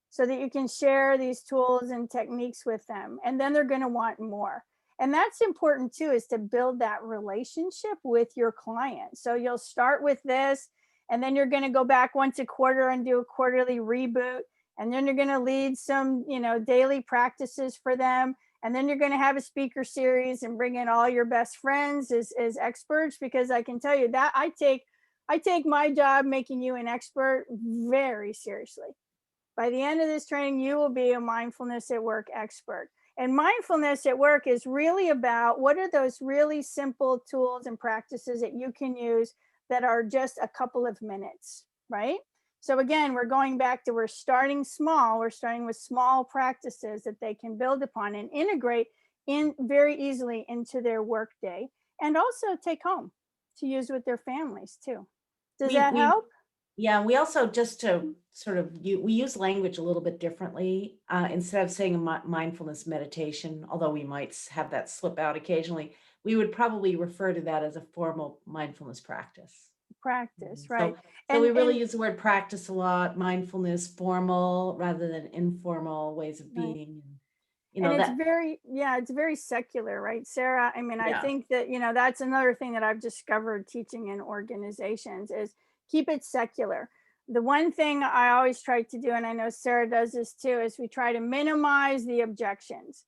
Speaker 7: so that you can share these tools and techniques with them, and then they're going to want more. And that's important too, is to build that relationship with your client. So you'll start with this, and then you're going to go back once a quarter and do a quarterly reboot. And then you're going to lead some, daily practices for them. And then you're going to have a speaker series and bring in all your best friends as experts, because I can tell you that I take my job making you an expert very seriously. By the end of this training, you will be a mindfulness at work expert. And mindfulness at work is really about what are those really simple tools and practices that you can use that are just a couple of minutes, right? So again, we're going back to, we're starting small. We're starting with small practices that they can build upon and integrate in very easily into their workday, and also take home to use with their families too. Does that help?
Speaker 1: Yeah, we also, just to sort of, we use language a little bit differently. Instead of saying a mindfulness meditation, although we might have that slip out occasionally, we would probably refer to that as a formal mindfulness practice.
Speaker 7: Practice, right.
Speaker 1: So we really use the word practice a lot, mindfulness, formal rather than informal ways of being.
Speaker 7: And it's very secular, right, Sarah? I mean, I think that, that's another thing that I've discovered teaching in organizations is keep it secular. The one thing I always try to do, and I know Sarah does this too, is we try to minimize the objections.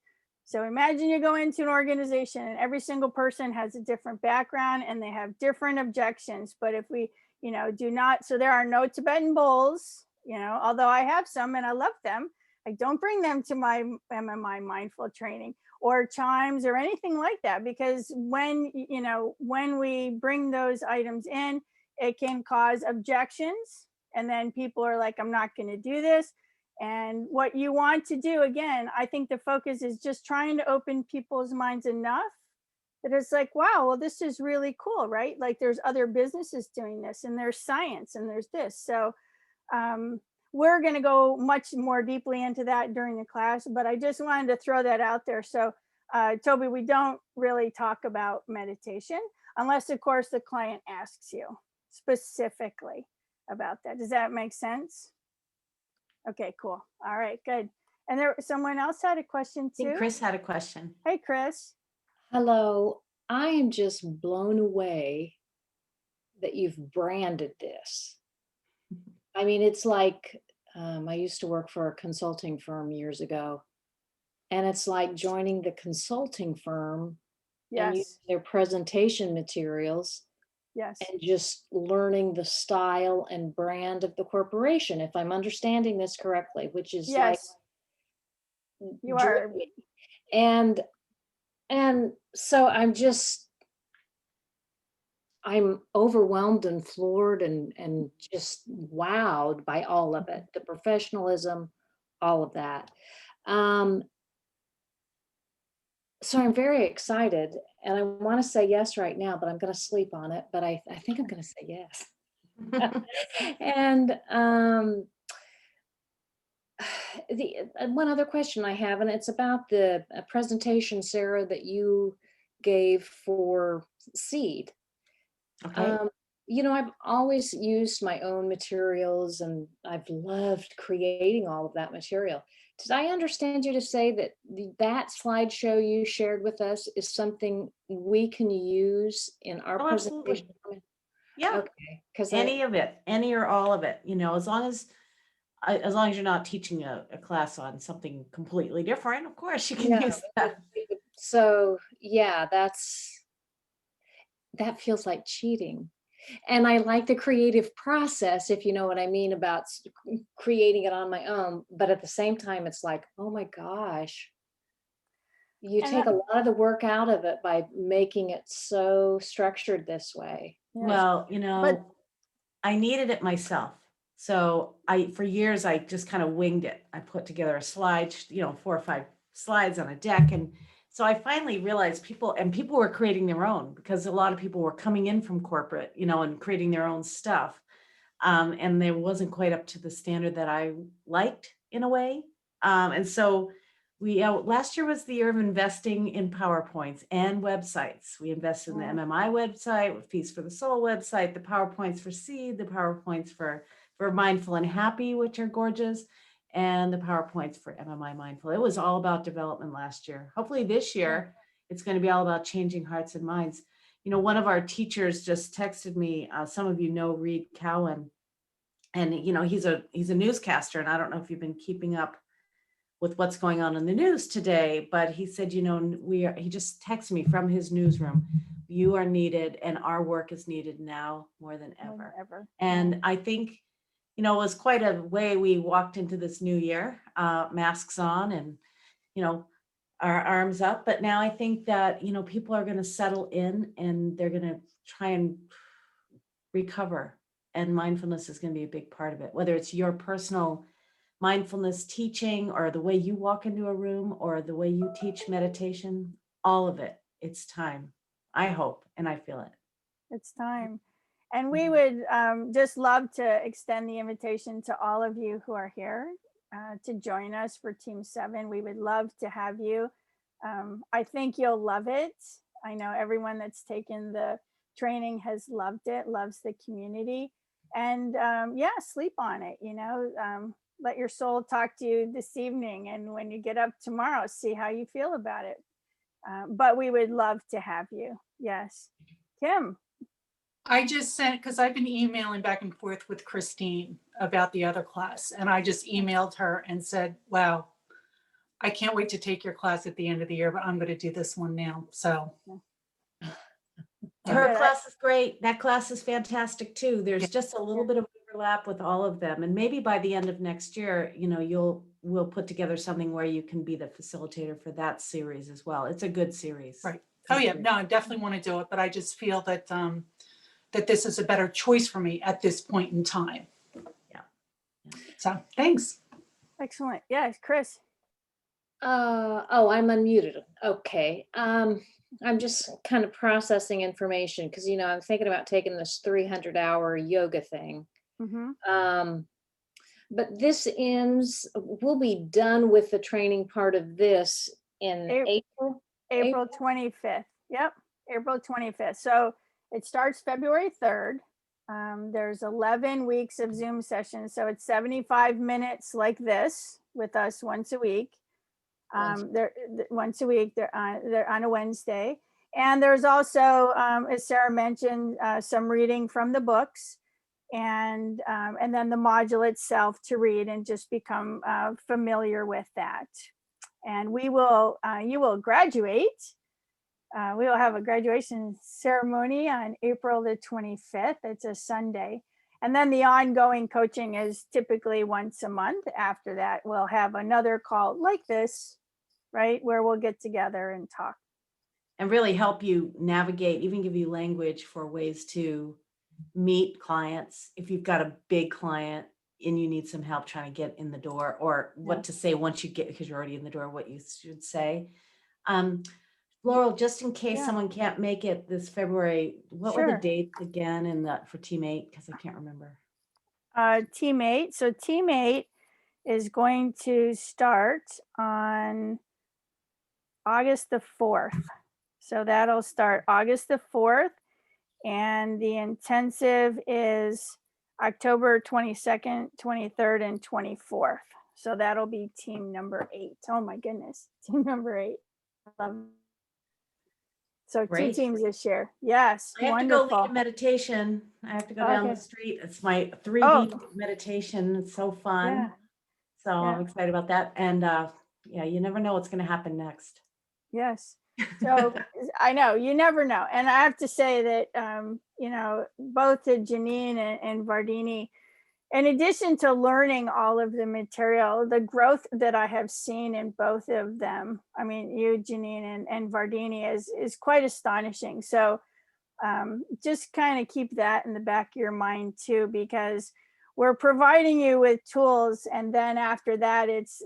Speaker 7: So imagine you go into an organization and every single person has a different background and they have different objections. But if we, do not, so there are no Tibetan bowls, although I have some and I love them. I don't bring them to my MMI mindful training or chimes or anything like that, because when we bring those items in, it can cause objections. And then people are like, I'm not going to do this. And what you want to do, again, I think the focus is just trying to open people's minds enough that it's like, wow, well, this is really cool, right? Like there's other businesses doing this and there's science and there's this. So we're going to go much more deeply into that during the class, but I just wanted to throw that out there. So Toby, we don't really talk about meditation unless, of course, the client asks you specifically about that. Does that make sense? Okay, cool. All right, good. And someone else had a question
Speaker 1: I think
Speaker 7: too.
Speaker 1: Chris had a question.
Speaker 7: Hey, Chris.
Speaker 9: Hello. I am just blown away that you've branded this. I mean, it's like I used to work for a consulting firm years ago, and it's like joining the consulting firm and using
Speaker 7: Yes.
Speaker 9: their presentation materials
Speaker 7: Yes.
Speaker 9: and just learning the style and brand of the corporation, if I'm understanding this correctly, which is like
Speaker 7: Yes. You are.
Speaker 9: dreamy. And so I'm overwhelmed and floored and just wowed by all of it, the professionalism, all of that. So I'm very excited and I want to say yes right now, but I'm going to sleep on it. But I think I'm going to say yes. And the one other question I have, and it's about the presentation, Sarah, that you gave for seed.
Speaker 1: Okay.
Speaker 9: I've always used my own materials and I've loved creating all of that material. Did I understand you to say that that slideshow you shared with us is something we can use in our
Speaker 1: Oh, absolutely.
Speaker 9: presentation?
Speaker 1: Yeah.
Speaker 9: Okay. Because
Speaker 1: Any of it, any or all of it, as long as you're not teaching a class on something completely different, of course you can use that.
Speaker 9: So yeah, that feels like cheating. And I like the creative process, if you know what I mean, about creating it on my own. But at the same time, it's like, oh my gosh, you take a lot of the work out of it by making it so structured this way.
Speaker 1: Well, I needed it myself. So for years, I just kind of winged it. I put together a slide, 4 or 5 slides on a deck. And so I finally realized people were creating their own, because a lot of people were coming in from corporate, and creating their own stuff. And they wasn't quite up to the standard that I liked in a way. And so last year was the year of investing in PowerPoints and websites. We invested in the MMI website, with Feast for the Soul website, the PowerPoints for Seed, the PowerPoints for Mindful and Happy, which are gorgeous, and the PowerPoints for MMI Mindful. It was all about development last year. Hopefully this year, it's going to be all about changing hearts and minds. One of our teachers just texted me. Some of you know Reed Cowan, and he's a newscaster, and I don't know if you've been keeping up with what's going on in the news today, but he said, he just texted me from his newsroom, you are needed and our work is needed now more than ever. And I think, it was quite a way we walked into this new year, masks on and, our arms up. But now I think that, people are going to settle in and they're going to try and recover. And mindfulness is going to be a big part of it, whether it's your personal mindfulness teaching or the way you walk into a room or the way you teach meditation, all of it. It's time. I hope, and I feel it.
Speaker 7: It's time. And we would just love to extend the invitation to all of you who are here to join us for Team 7. We would love to have you. I think you'll love it. I know everyone that's taken the training has loved it, loves the community. And sleep on it, let your soul talk to you this evening. And when you get up tomorrow, see how you feel about it. But we would love to have you. Yes. Kim.
Speaker 6: I just sent, because I've been emailing back and forth with Christine about the other class, and I just emailed her and said, wow, I can't wait to take your class at the end of the year, but I'm going to do this one now. So
Speaker 1: Her
Speaker 7: Good.
Speaker 1: class is great. That class is fantastic too. There's
Speaker 6: Yeah.
Speaker 1: just a little bit of overlap with all of them. And maybe by the end of next year, you know, we'll put together something where you can be the facilitator for that series as well. It's a good series.
Speaker 6: right. Oh yeah, no, I definitely want to do it, but I just feel that that this is a better choice for me at this point in time.
Speaker 1: Yeah.
Speaker 6: So thanks.
Speaker 7: Excellent. Yes, Chris.
Speaker 9: Oh, I'm unmuted. Okay. I'm just kind of processing information because, you know, I'm thinking about taking this 300-hour yoga thing.
Speaker 7: Mm-hmm.
Speaker 9: But this ends, we'll be done with the training part of this in April.
Speaker 7: April 25th. Yep, April 25th. So it starts February 3rd. There's 11 weeks of Zoom sessions. So it's 75 minutes like this with us once a week. They're once a week. They're on a Wednesday. And there's also, as Sarah mentioned, some reading from the books, and then the module itself to read and just become familiar with that. And you will graduate. We will have a graduation ceremony on April the 25th. It's a Sunday. And then the ongoing coaching is typically once a month. After that, we'll have another call like this, right, where we'll get together and talk.
Speaker 1: And really help you navigate, even give you language for ways to meet clients. If you've got a big client and you need some help trying to get in the door, or what to say once you get, because you're already in the door, what you should say. Laurel, just in case someone can't make it this February, what were the dates again for Teammate? Because I can't remember.
Speaker 7: Teammate. So Teammate is going to start on August the 4th. So that'll start August the 4th. And the intensive is October 22nd, 23rd, and 24th. So that'll be team number 8. Oh my goodness. Team number 8. So
Speaker 1: Great.
Speaker 7: 2 teams this year. Yes.
Speaker 1: I have
Speaker 7: wonderful.
Speaker 1: to go lead a meditation. I have to go down the street. It's my 3D meditation. It's so fun.
Speaker 7: Yeah.
Speaker 1: So I'm excited about that. And yeah, you never know what's going to happen next.
Speaker 7: Yes. So I know, you never know. And I have to say that, you know, both to Janine and Vardini, in addition to learning all of the material, the growth that I have seen in both of them, I mean, you, Janine, and Vardini is quite astonishing. So just kind of keep that in the back of your mind too, because we're providing you with tools, and then after that, it's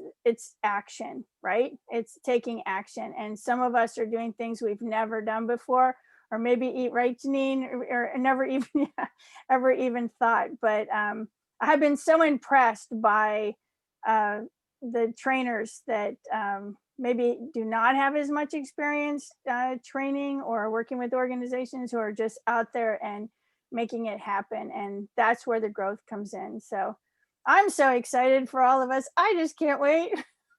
Speaker 7: action, right? It's taking action. And some of us are doing things we've never done before, or maybe right, Janine, or never even ever even thought. But I have been so impressed by the trainers that maybe do not have as much experience training or working with organizations, who are just out there and making it happen. And that's where the growth comes in. So I'm so excited for all of us. I just can't wait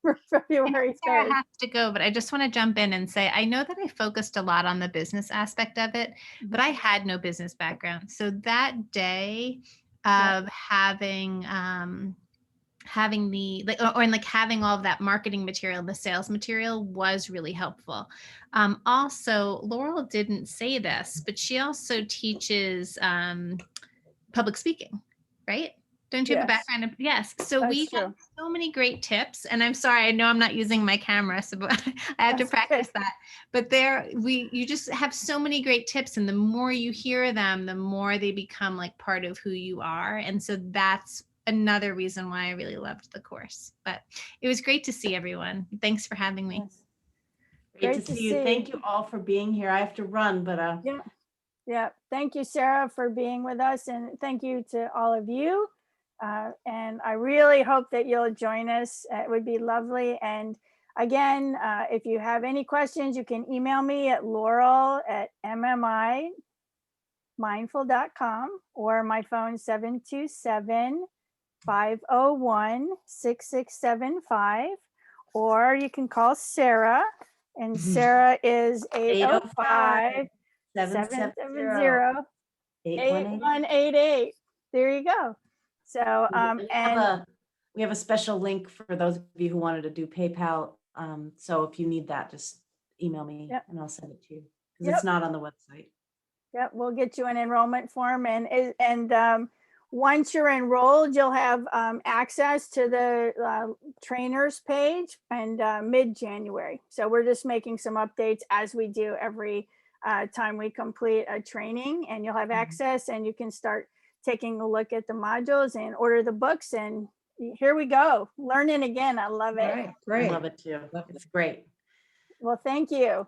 Speaker 7: for February 3rd.
Speaker 2: I have to go, but I just want to jump in and say, I know that I focused a lot on the business aspect of it, but I had no business background. So that day of having having all of that marketing material, the sales material, was really helpful. Also, Laurel didn't say this, but she also teaches public speaking, right? Don't you have a background? Yes. So we have so many great tips, and I'm sorry, I know I'm not using my camera, so I have to practice that. But you just have so many great tips, and the more you hear them, the more they become like part of who you are. And so that's another reason why I really loved the course. But it was great to see everyone. Thanks for having me.
Speaker 1: Great to see you. Thank you all for being here. I have to run, but
Speaker 7: yeah. Thank you, Sarah, for being with us, and thank you to all of you. And I really hope that you'll join us. It would be lovely. And again, if you have any questions, you can email me at laurel@mmimindful.com, or my phone 727-501-6675, or you can call Sarah, and Sarah is 805-770-8188. There you go. So
Speaker 1: we have a special link for those of you who wanted to do PayPal So if you need that, just email me
Speaker 7: Yep.
Speaker 1: and I'll send it to you, because
Speaker 7: Yep.
Speaker 1: it's not on the website.
Speaker 7: Yep, we'll get you an enrollment form, and once you're enrolled, you'll have access to the trainers page and mid-January. So we're just making some updates as we do every time we complete a training, and you'll have access, and you can start taking a look at the modules and order the books, and here we go, learning again. I love it.
Speaker 3: Right,
Speaker 1: I
Speaker 3: great.
Speaker 1: love it too.
Speaker 3: Love
Speaker 1: It's great.
Speaker 7: Well, thank you.